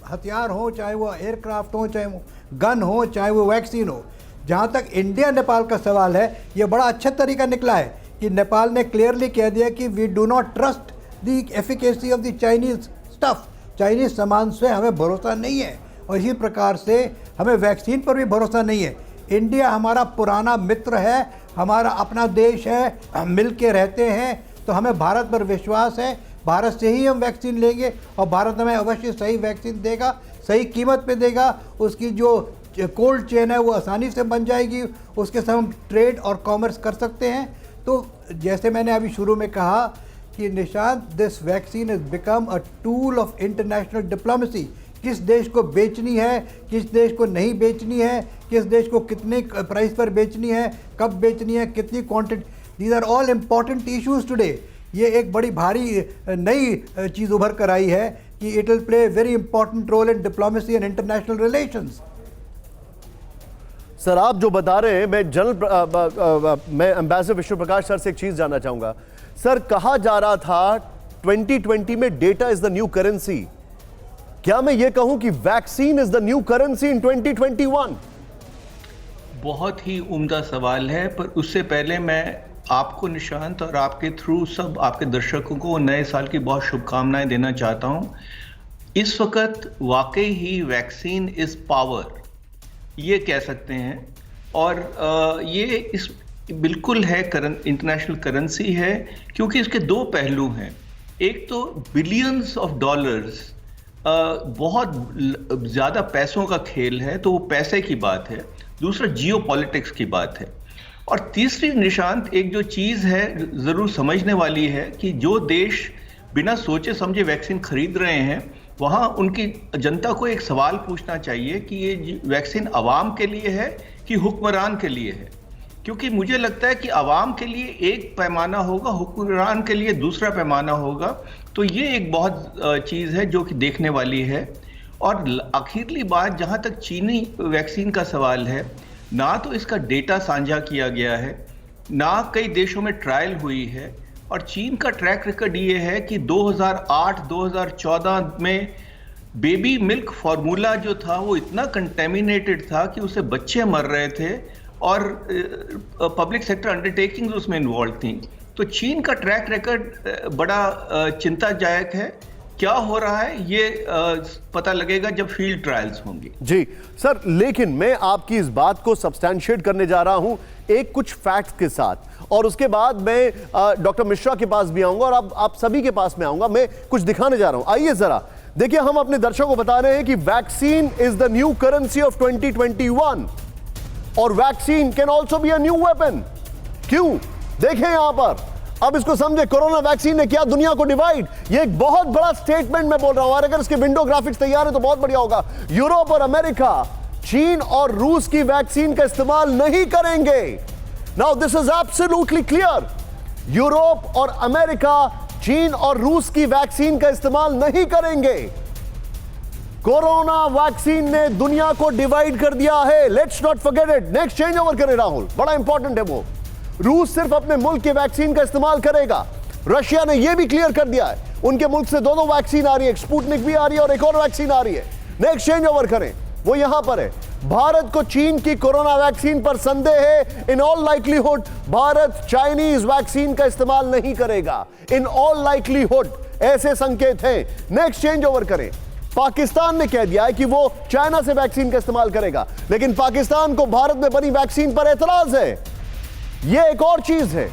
हथियार हो, चाहे वो एयरक्राफ्ट हो, चाहे वो गन हो, चाहे वो वैक्सीन हो। जहाँ तक इंडिया नेपाल का सवाल है, ये बड़ा अच्छा तरीका निकला है कि नेपाल ने क्लियरली कह दिया कि we do not trust the efficacy of the Chinese stuff, Chinese सामान से हमें भरोसा नहीं है, और इसी प्रकार से हमें वैक्सीन पर भी भरोसा नहीं है। इंडिया हमारा पुराना मित्र है, हमारा अपना देश है, हम मिल के रहते हैं, तो हमें भारत पर विश्वास है, भारत से ही हम वैक्सीन लेंगे और भारत हमें अवश्य सही वैक्सीन देगा, सही कीमत पे देगा। उसकी जो कोल्ड चेन है वो आसानी से बन जाएगी, उसके साथ हम ट्रेड और कॉमर्स कर सकते हैं। तो जैसे मैंने अभी शुरू में कहा कि Nishant, this vaccine is become a tool of international diplomacy. किस देश को बेचनी है, किस देश को नहीं बेचनी है, किस देश को कितने प्राइस पर बेचनी है, कब बेचनी है, कितनी quantity, these are all important issues today. ये एक बड़ी भारी नई चीज़ उभर कर आई है कि it will play very important role in diplomacy and international relations. Sir आप जो बता रहे हैं, मैं एम्बेसडर विष्णु प्रकाश सर से एक चीज जानना चाहूंगा। सर कहा जा रहा था 2020 में data is the new currency, क्या मैं ये कहूं कि vaccine is the new currency in 2021? बहुत ही उम्दा सवाल है, पर उससे पहले मैं आपको निशांत और आपके थ्रू सब आपके दर्शकों को नए साल की बहुत शुभकामनाएं देना चाहता हूं। इस वक्त वाकई ही वैक्सीन इज पावर, ये कह सकते हैं, और ये इस बिल्कुल है इंटरनेशनल करेंसी है, क्योंकि इसके दो पहलू हैं। एक तो बिलियंस ऑफ डॉलर्स, बहुत ज़्यादा पैसों का खेल है, तो वो पैसे की बात है। दूसरा जियो पॉलिटिक्स की बात है। और तीसरी निशांत, एक जो चीज़ है ज़रूर समझने वाली है कि जो देश बिना सोचे समझे वैक्सीन खरीद रहे हैं, वहाँ उनकी जनता को एक सवाल पूछना चाहिए कि ये वैक्सीन अवाम के लिए है कि हुक्मरान के लिए है। क्योंकि मुझे लगता है कि अवाम के लिए एक पैमाना होगा, हुक्मरान के लिए दूसरा पैमाना होगा। तो ये एक बहुत चीज़ है जो कि देखने वाली है। और आखिरली बात, जहाँ तक चीनी वैक्सीन का सवाल है, ना तो इसका डेटा साझा किया गया है, ना कई देशों में ट्रायल हुई है। और चीन का ट्रैक रिकॉर्ड ये है कि 2008-2014 में बेबी मिल्क फार्मूला जो था वो इतना कंटेमिनेटेड था कि उससे बच्चे मर रहे थे, और पब्लिक सेक्टर अंडरटेकिंग्स उसमें इन्वॉल्व थी। तो चीन का ट्रैक रिकॉर्ड बड़ा चिंताजनक है। क्या हो रहा है ये पता लगेगा जब फील्ड ट्रायल्स होंगे। जी सर, लेकिन मैं आपकी इस बात को सब्सटैंशिएट करने जा रहा हूं एक कुछ फैक्ट्स के साथ, और उसके बाद मैं डॉक्टर मिश्रा के पास भी आऊंगा और अब आप सभी के पास में आऊंगा। मैं कुछ दिखाने जा रहा हूं। आइए जरा देखिए, हम अपने दर्शकों को बता रहे हैं कि vaccine is the new currency of 2021 और vaccine can also be a new weapon. क्यों? देखें यहां पर, अब इसको समझे। कोरोना वैक्सीन ने किया दुनिया को डिवाइड। ये एक बहुत बड़ा स्टेटमेंट मैं बोल रहा हूं, और अगर इसके विंडो ग्राफिक्स तैयार है तो बहुत बढ़िया होगा। यूरोप और अमेरिका चीन और रूस की वैक्सीन का इस्तेमाल नहीं करेंगे। Now this is absolutely clear. Europe और अमेरिका चीन और रूस की वैक्सीन का इस्तेमाल नहीं करेंगे। कोरोना वैक्सीन ने दुनिया को डिवाइड कर दिया है। Let's not forget it. Next change over करें राहुल, बड़ा इंपॉर्टेंट है वो। रूस सिर्फ अपने मुल्क के वैक्सीन का इस्तेमाल करेगा। रशिया ने यह भी क्लियर कर दिया है, उनके मुल्क से दो वैक्सीन आ रही है, स्पुतनिक भी आ रही है और एक और वैक्सीन आ रही है। नेक्स्ट चेंज ओवर करें, वो यहां पर है। भारत को चीन की कोरोना वैक्सीन पर संदेह है। In all likelihood Bharat Chinese vaccine का इस्तेमाल नहीं करेगा। इन ऑल लाइकलीहुड ऐसे संकेत हैं। नेक्स्ट चेंज ओवर करें। पाकिस्तान ने कह दिया है कि वो चाइना से वैक्सीन का इस्तेमाल करेगा, लेकिन पाकिस्तान को भारत में बनी वैक्सीन पर एतराज है। यह एक और चीज है,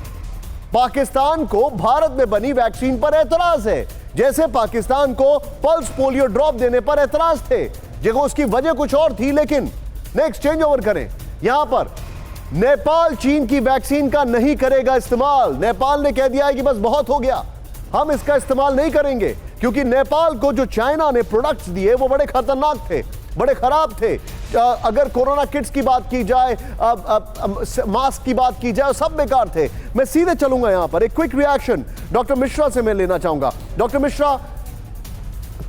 पाकिस्तान को भारत में बनी वैक्सीन पर एतराज है। जैसे पाकिस्तान को पल्स पोलियो ड्रॉप देने पर एतराज थे, देखो उसकी वजह कुछ और थी। लेकिन नेक्स्ट चेंज ओवर करें। यहां पर नेपाल चीन की वैक्सीन का नहीं करेगा इस्तेमाल। नेपाल ने कह दिया है कि बस बहुत हो गया, हम इसका इस्तेमाल नहीं करेंगे, क्योंकि नेपाल को जो चाइना ने प्रोडक्ट्स दिए वो बड़े खतरनाक थे, बड़े खराब थे। अगर कोरोना किट्स की बात की जाए, मास्क की बात की जाए, सब बेकार थे। मैं सीधे चलूंगा यहां पर। एक क्विक रिएक्शन डॉक्टर मिश्रा से मैं लेना चाहूंगा। डॉक्टर मिश्रा,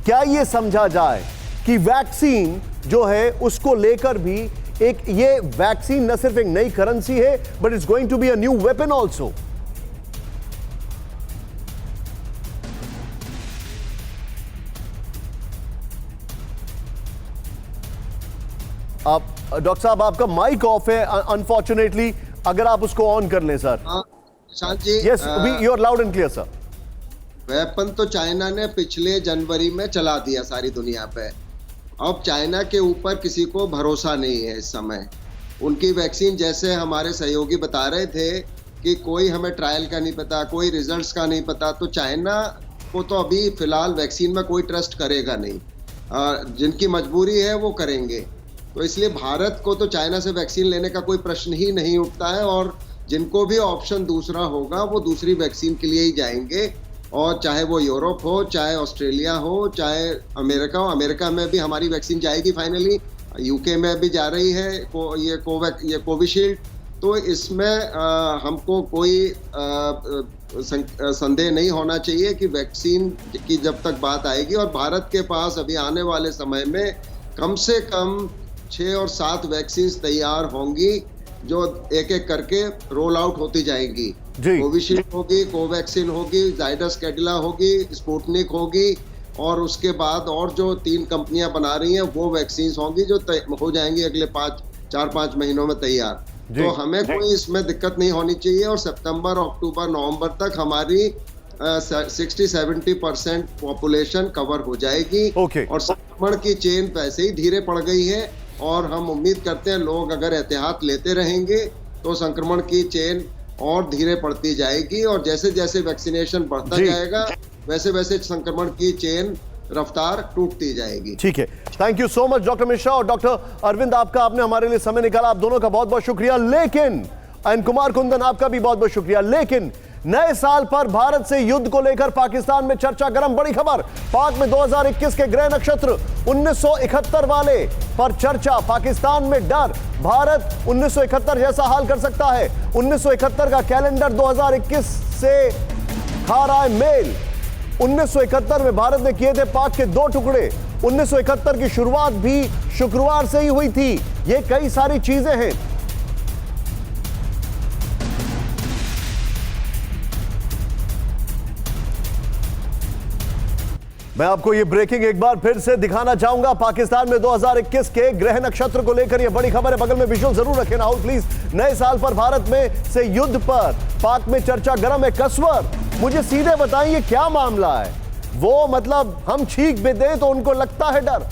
क्या यह समझा जाए कि वैक्सीन जो है उसको लेकर भी एक, ये वैक्सीन न सिर्फ एक नई करेंसी है, but it's going to be a new weapon also? आप डॉक्टर साहब, आपका माइक ऑफ है अनफॉर्चुनेटली, अगर आप उसको ऑन कर लें sir. Shant ji, yes, you are loud and clear sir. Weapon तो चाइना ने पिछले जनवरी में चला दिया सारी दुनिया पे। अब चाइना के ऊपर किसी को भरोसा नहीं है इस समय। उनकी वैक्सीन, जैसे हमारे सहयोगी बता रहे थे कि कोई हमें ट्रायल का नहीं पता, कोई रिजल्ट्स का नहीं पता, तो चाइना को तो अभी फिलहाल वैक्सीन में कोई ट्रस्ट करेगा नहीं। जिनकी मजबूरी है वो करेंगे। तो इसलिए भारत को तो चाइना से वैक्सीन लेने का कोई प्रश्न ही नहीं उठता है, और जिनको भी ऑप्शन दूसरा होगा वो दूसरी वैक्सीन के लिए ही जाएंगे। और चाहे वो यूरोप हो, चाहे ऑस्ट्रेलिया हो, चाहे अमेरिका हो। अमेरिका में भी हमारी वैक्सीन जाएगी फाइनली, यूके में भी जा रही है ये कोविशील्ड। तो इसमें हमको कोई संदेह नहीं होना चाहिए कि वैक्सीन की जब तक बात आएगी, और भारत के पास अभी आने वाले समय में कम से कम 6 और 7 वैक्सीन तैयार होंगी, जो एक एक करके रोल आउट होती जाएंगी। कोविशील्ड होगी, कोवैक्सीन होगी, जाइडस कैडिला होगी, स्पुतनिक होगी, और उसके बाद और जो 3 कंपनियां बना रही हैं वो वैक्सीन होंगी, जो हो जाएंगी अगले 4-5 महीनों में तैयार। तो हमें कोई इसमें दिक्कत नहीं होनी चाहिए, और सितंबर, अक्टूबर, नवंबर तक हमारी 60-70% पॉपुलेशन कवर हो जाएगी। और संक्रमण की चेन वैसे ही धीरे पड़ गई है, और हम उम्मीद करते हैं लोग अगर एहतियात लेते रहेंगे तो संक्रमण की चेन और धीरे पड़ती जाएगी, और जैसे जैसे वैक्सीनेशन बढ़ता जाएगा वैसे वैसे संक्रमण की चेन रफ्तार टूटती जाएगी। ठीक है, thank you so much doctor Mishra और डॉक्टर अरविंद, आपका आपने हमारे लिए समय निकाला, आप दोनों का बहुत बहुत शुक्रिया। लेकिन एंड कुमार कुंदन, आपका भी बहुत बहुत शुक्रिया। लेकिन नए साल पर भारत से युद्ध को लेकर पाकिस्तान में चर्चा गर्म। बड़ी खबर, पाक में 2021 के ग्रह नक्षत्र 1971 वाले पर चर्चा। पाकिस्तान में डर, भारत 1971 जैसा हाल कर सकता है। 1971 का कैलेंडर 2021 से खा रहा है मेल। 1971 में भारत ने किए थे पाक के 2 टुकड़े। 1971 की शुरुआत भी शुक्रवार से ही हुई थी। ये कई सारी चीजें हैं। मैं आपको ये ब्रेकिंग एक बार फिर से दिखाना चाहूंगा। पाकिस्तान में 2021 के ग्रह नक्षत्र को लेकर यह बड़ी खबर है। बगल में विजुअल जरूर रखें राहुल प्लीज। नए साल पर भारत में से युद्ध पर पाक में चर्चा गर्म है। कसवर, मुझे सीधे बताइए क्या मामला है? वो मतलब हम छींक भी दें तो उनको लगता है डर।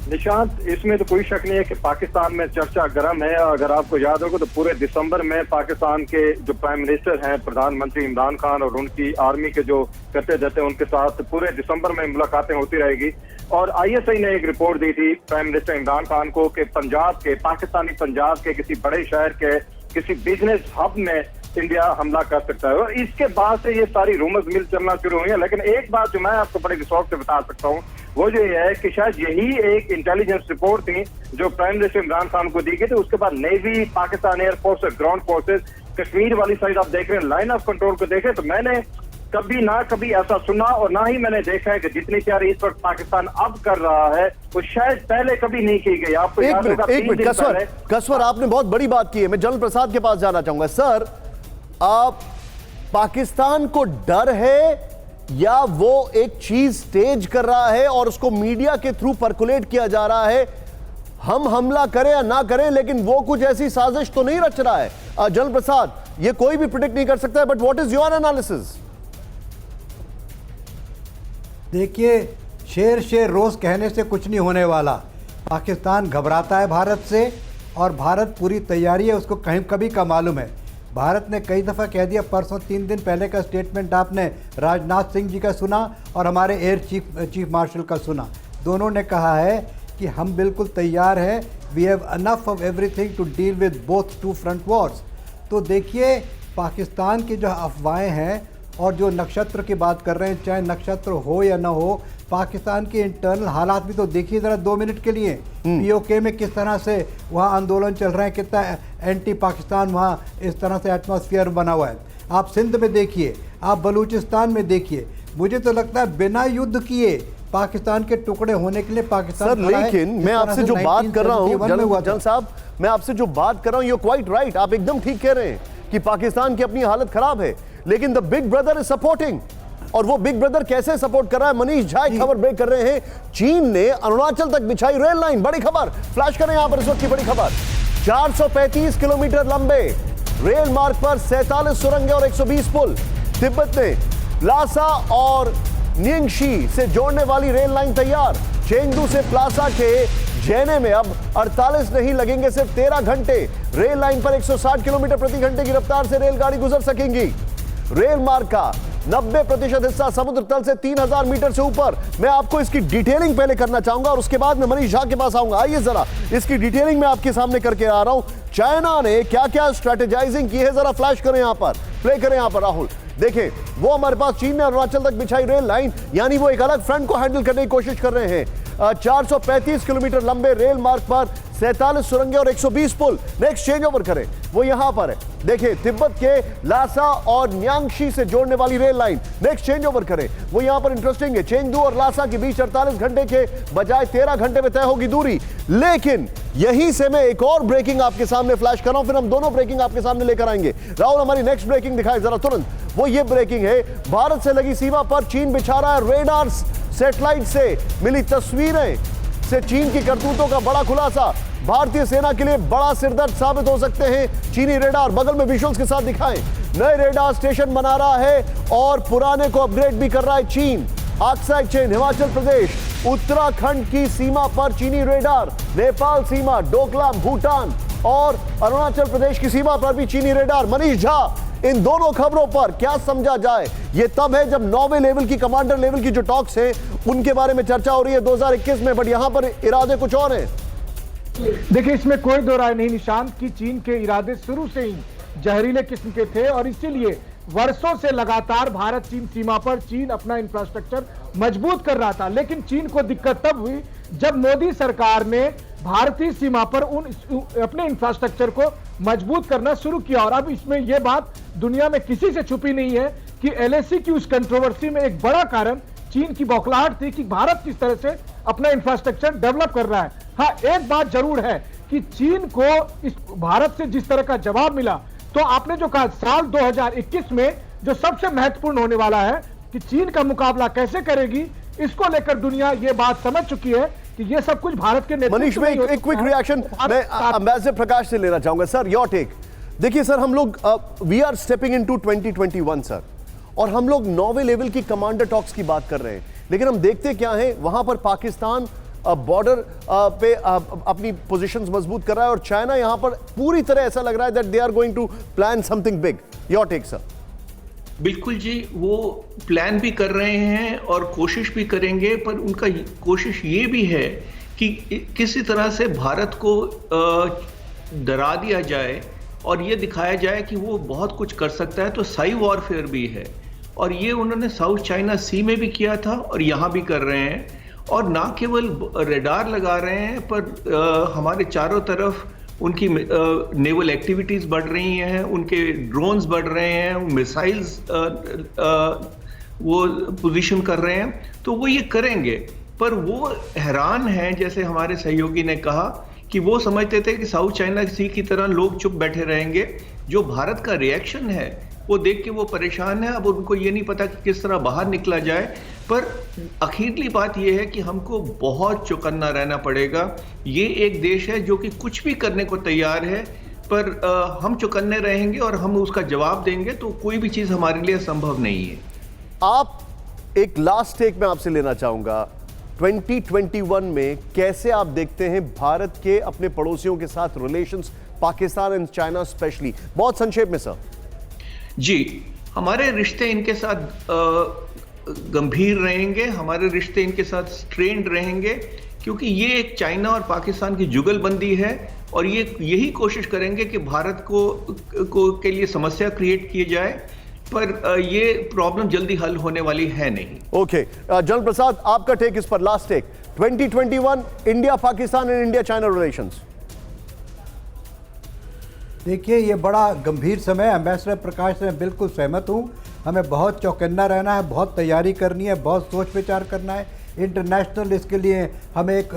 निशांत, इसमें तो कोई शक नहीं है कि पाकिस्तान में चर्चा गर्म है। अगर आपको याद होगा तो पूरे दिसंबर में पाकिस्तान के जो प्राइम मिनिस्टर हैं, प्रधानमंत्री इमरान खान, और उनकी आर्मी के जो करते जाते हैं उनके साथ पूरे दिसंबर में मुलाकातें होती रहेगी। और ISI ने एक रिपोर्ट दी थी प्राइम मिनिस्टर इमरान खान को कि पाकिस्तानी पंजाब के किसी बड़े शहर के किसी बिजनेस हब में इंडिया हमला कर सकता है। और इसके बाद से ये सारी रूमर्स मिल चलना शुरू हुई है। लेकिन एक बात जो मैं आपको बड़े शौक से बता सकता हूँ वो जो ये है कि शायद यही एक इंटेलिजेंस रिपोर्ट थी जो प्राइम मिनिस्टर इमरान खान को दी गई थी। उसके बाद नेवी, पाकिस्तान एयरफोर्स और ग्राउंड फोर्सेस, कश्मीर वाली साइड आप देख रहे हैं, लाइन ऑफ कंट्रोल को देखें तो मैंने कभी ऐसा सुना और ना ही मैंने देखा है कि जितनी तैयारी इस वक्त पाकिस्तान अब कर रहा है वो शायद पहले कभी नहीं की गई। आपको याद होगा एक मिनट कसवर, आपने बहुत बड़ी बात की है। मैं जनरल प्रसाद के पास जाना चाहूंगा। सर, आप पाकिस्तान को डर है या वो एक चीज स्टेज कर रहा है और उसको मीडिया के थ्रू पर्कुलेट किया जा रहा है, हम हमला करें या ना करें लेकिन वो कुछ ऐसी साजिश तो नहीं रच रहा है? जनरल प्रसाद, ये कोई भी प्रिडिक्ट नहीं कर सकता है, but what is your analysis? देखिए, शेर रोज कहने से कुछ नहीं होने वाला। पाकिस्तान घबराता है भारत से और भारत पूरी तैयारी है, उसको कहीं कभी का मालूम है। भारत ने कई दफ़ा कह दिया, परसों 3 दिन पहले का स्टेटमेंट आपने राजनाथ सिंह जी का सुना और हमारे एयर चीफ मार्शल का सुना। दोनों ने कहा है कि हम बिल्कुल तैयार हैं, we have enough of everything to deal with both two front wars. तो देखिए, पाकिस्तान की जो अफवाहें हैं और जो नक्षत्र की बात कर रहे हैं, चाहे नक्षत्र हो या ना हो, पाकिस्तान के इंटरनल हालात भी तो देखिए ज़रा 2 मिनट के लिए। POK में किस तरह से वहाँ आंदोलन चल रहे हैं, कितना एंटी पाकिस्तान वहाँ इस तरह से एटमॉस्फेयर बना हुआ है। आप सिंध में देखिए, आप बलूचिस्तान में देखिए। मुझे तो लगता है बिना युद्ध किए पाकिस्तान के टुकड़े होने के लिए पाकिस्तान सर, लेकिन मैं आपसे जो बात कर रहा हूँ जनरल साहब, मैं आपसे जो बात कर रहा हूँ, यू क्वाइट राइट, आप एकदम ठीक कह रहे हैं कि पाकिस्तान की अपनी हालत खराब है, लेकिन the big brother is supporting. और वो बिग ब्रदर कैसे सपोर्ट कर रहा है? मनीष झा एक खबर ब्रेक कर रहे हैं, चीन ने अरुणाचल तक बिछाई रेल लाइन। बड़ी खबर, फ्लैश करें यहां पर इस वक्त की बड़ी खबर। 435 किलोमीटर लंबे रेल मार्ग पर 47 सुरंगें और 120 पुल। तिब्बत ने लासा और नियंगशी से जोड़ने वाली रेल लाइन तैयार। चेंगडू से प्लासा के जेने में अब 48 नहीं लगेंगे, सिर्फ 13 घंटे। रेल लाइन पर 160 किलोमीटर प्रति घंटे की रफ्तार से रेलगाड़ी गुजर सकेंगी। रेल मार्ग का 90% हिस्सा समुद्र तल से 3000 मीटर से ऊपर। मैं आपको इसकी डिटेलिंग पहले करना चाहूंगा और उसके बाद मैं मनीष झा के पास आऊंगा। आइए जरा इसकी डिटेलिंग मैं आपके सामने करके आ रहा हूं। चाइना ने क्या क्या स्ट्रेटेजाइजिंग की है, जरा फ्लैश करें यहां पर, प्ले करें यहां पर राहुल। देखें, वो हमारे पास चीन ने अरुणाचल तक बिछाई रेल लाइन, यानी वो एक अलग फ्रंट को हैंडल करने की कोशिश कर रहे हैं। 435 किलोमीटर लंबे रेल मार्ग पर 47 सुरंगें और 120 पुल। नेक्स्ट चेंज ओवर करें, वो यहां पर है। देखिए, तिब्बत के लासा और न्यांगशी से जोड़ने वाली rail line. Next change over करें, वो यहां पर इंटरेस्टिंग है। चेंगडू और लासा के बीच 48 घंटे के बजाय 13 घंटे में तय होगी दूरी। लेकिन यहीं से मैं एक और ब्रेकिंग आपके सामने फ्लैश कर रहा हूं, फिर हम दोनों ब्रेकिंग आपके सामने लेकर आएंगे। राहुल, हमारी नेक्स्ट ब्रेकिंग दिखाए जरा तुरंत। वो ये ब्रेकिंग है, भारत से लगी सीमा पर चीन बिछा रहा है रेडार। सैटेलाइट से मिली तस्वीरें से चीन की करतूतों का बड़ा खुलासा। भारतीय सेना के लिए बड़ा सिरदर्द साबित हो सकते हैं चीनी रेडार। बगल में विजुअल्स के साथ दिखाएं। नए रेडार स्टेशन बना रहा है और पुराने को अपग्रेड भी कर रहा है चीन। आक्साई चेन, हिमाचल प्रदेश, उत्तराखंड की सीमा पर चीनी रेडार। नेपाल सीमा, डोकलाम, भूटान और अरुणाचल प्रदेश की सीमा पर भी चीनी रेडार। मनीष झा, इन दोनों खबरों पर क्या समझा जाए? ये तब है जब 9वें लेवल की, कमांडर लेवल की जो टॉक्स हैं उनके बारे में चर्चा हो रही है 2021 में, बट यहां पर इरादे कुछ और हैं। देखिए, इसमें कोई दो राय नहीं निशांत कि चीन के इरादे शुरू से ही जहरीले किस्म के थे और इसीलिए वर्षों से लगातार भारत चीन सीमा पर चीन अपना इंफ्रास्ट्रक्चर मजबूत कर रहा था। लेकिन चीन को दिक्कत तब हुई जब मोदी सरकार ने भारतीय सीमा पर अपने इंफ्रास्ट्रक्चर को मजबूत करना शुरू किया। और अब इसमें यह बात दुनिया में किसी से छुपी नहीं है कि LAC की उस कंट्रोवर्सी में एक बड़ा कारण चीन की बौखलाहट थी कि भारत किस तरह से अपना इंफ्रास्ट्रक्चर डेवलप कर रहा है। हाँ, एक बात जरूर है कि चीन को इस भारत से जिस तरह का जवाब मिला, तो आपने जो कहा साल 2021 में जो सबसे महत्वपूर्ण होने वाला है कि चीन का मुकाबला कैसे करेगी, इसको लेकर दुनिया ये बात समझ चुकी है कि ये सब कुछ भारत के मनीष में एक क्विक रिएक्शन मैं एम्बेसडर प्रकाश से लेना चाहूंगा। Sir, your take. देखिए सर, हम लोग we are stepping into 2021 sir, और हम लोग 9वें लेवल की कमांडर टॉक्स की बात कर रहे हैं, लेकिन हम देखते क्या है वहां पर पाकिस्तान बॉर्डर पे अपनी पोजीशंस मजबूत कर रहा है और चाइना यहां पर पूरी तरह ऐसा लग रहा है that they are going to plan something big. Your take sir. बिल्कुल जी, वो प्लान भी कर रहे हैं और कोशिश भी करेंगे, पर उनका कोशिश ये भी है कि किसी तरह से भारत को डरा दिया जाए और ये दिखाया जाए कि वो बहुत कुछ कर सकता है। तो साई वॉरफेयर भी है और ये उन्होंने साउथ चाइना सी में भी किया था और यहाँ भी कर रहे हैं। और ना केवल रेडार लगा रहे हैं पर हमारे चारों तरफ उनकी नेवल एक्टिविटीज़ बढ़ रही हैं, उनके ड्रोन्स बढ़ रहे हैं, मिसाइल्स वो पोजीशन कर रहे हैं। तो वो ये करेंगे, पर वो हैरान हैं, जैसे हमारे सहयोगी ने कहा कि वो समझते थे कि साउथ चाइना सी की तरह लोग चुप बैठे रहेंगे। जो भारत का रिएक्शन है वो देख के वो परेशान है। अब उनको ये नहीं पता कि किस तरह बाहर निकला जाए। पर आखिरली बात यह है कि हमको बहुत चौकन्ना रहना पड़ेगा। ये एक देश है जो कि कुछ भी करने को तैयार है, पर हम चौकन्ने रहेंगे और हम उसका जवाब देंगे तो कोई भी चीज़ हमारे लिए संभव नहीं है। आप एक लास्ट टेक में आपसे लेना चाहूंगा, 2021 में कैसे आप देखते हैं भारत के अपने पड़ोसियों के साथ relations, Pakistan and China specially? बहुत संक्षेप में सर। जी, हमारे रिश्ते इनके साथ गंभीर रहेंगे, हमारे रिश्ते इनके साथ स्ट्रेन्ड रहेंगे, क्योंकि ये एक चाइना और पाकिस्तान की जुगलबंदी है और ये यही कोशिश करेंगे कि भारत को के लिए समस्या क्रिएट की जाए, पर ये प्रॉब्लम जल्दी हल होने वाली है नहीं। ओके, जनरल प्रसाद, आपका टेक इस पर, last take, 2021 India Pakistan and India China relations. देखिए, ये बड़ा गंभीर समय है। एम्बेसडर प्रकाश से मैं बिल्कुल सहमत हूँ। हमें बहुत चौकन्ना रहना है, बहुत तैयारी करनी है, बहुत सोच विचार करना है। इंटरनेशनल इसके लिए हमें एक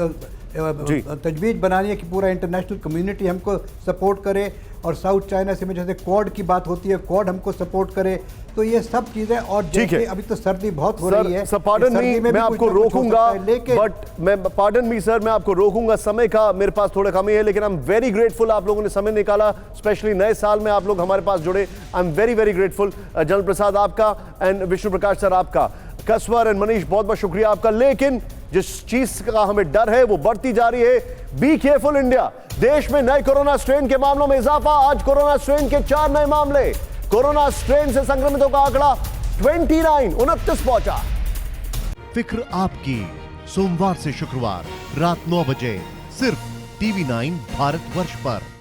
तजवीज़ बनानी है कि पूरा इंटरनेशनल कम्युनिटी हमको सपोर्ट करे और साउथ चाइना से में जैसे क्वाड की बात होती है, क्वाड हमको सपोर्ट करे। तो ये सब चीज़ें, और जैसे अभी तो सर्दी बहुत हो रही है, पार्डन मी, मैं आपको रोकूंगा, बट मैं पार्डन मी सर, मैं आपको रोकूंगा, समय का मेरे पास थोड़ा कमी है, लेकिन आई एम वेरी ग्रेटफुल आप लोगों ने समय निकाला, स्पेशली नए साल में आप लोग हमारे पास जुड़े। I am very very grateful. General Prasad आपका एंड विष्णु प्रकाश सर आपका, कसवर एंड मनीष बहुत बहुत शुक्रिया आपका। लेकिन जिस चीज का हमें डर है वो बढ़ती जा रही है। Be careful India. देश में नए कोरोना स्ट्रेन के मामलों में इजाफा, आज कोरोना स्ट्रेन के 4 नए मामले। कोरोना स्ट्रेन से संक्रमितों का आंकड़ा 29 पहुंचा। फिक्र आपकी, सोमवार से शुक्रवार रात 9 बजे सिर्फ TV9 भारतवर्ष पर।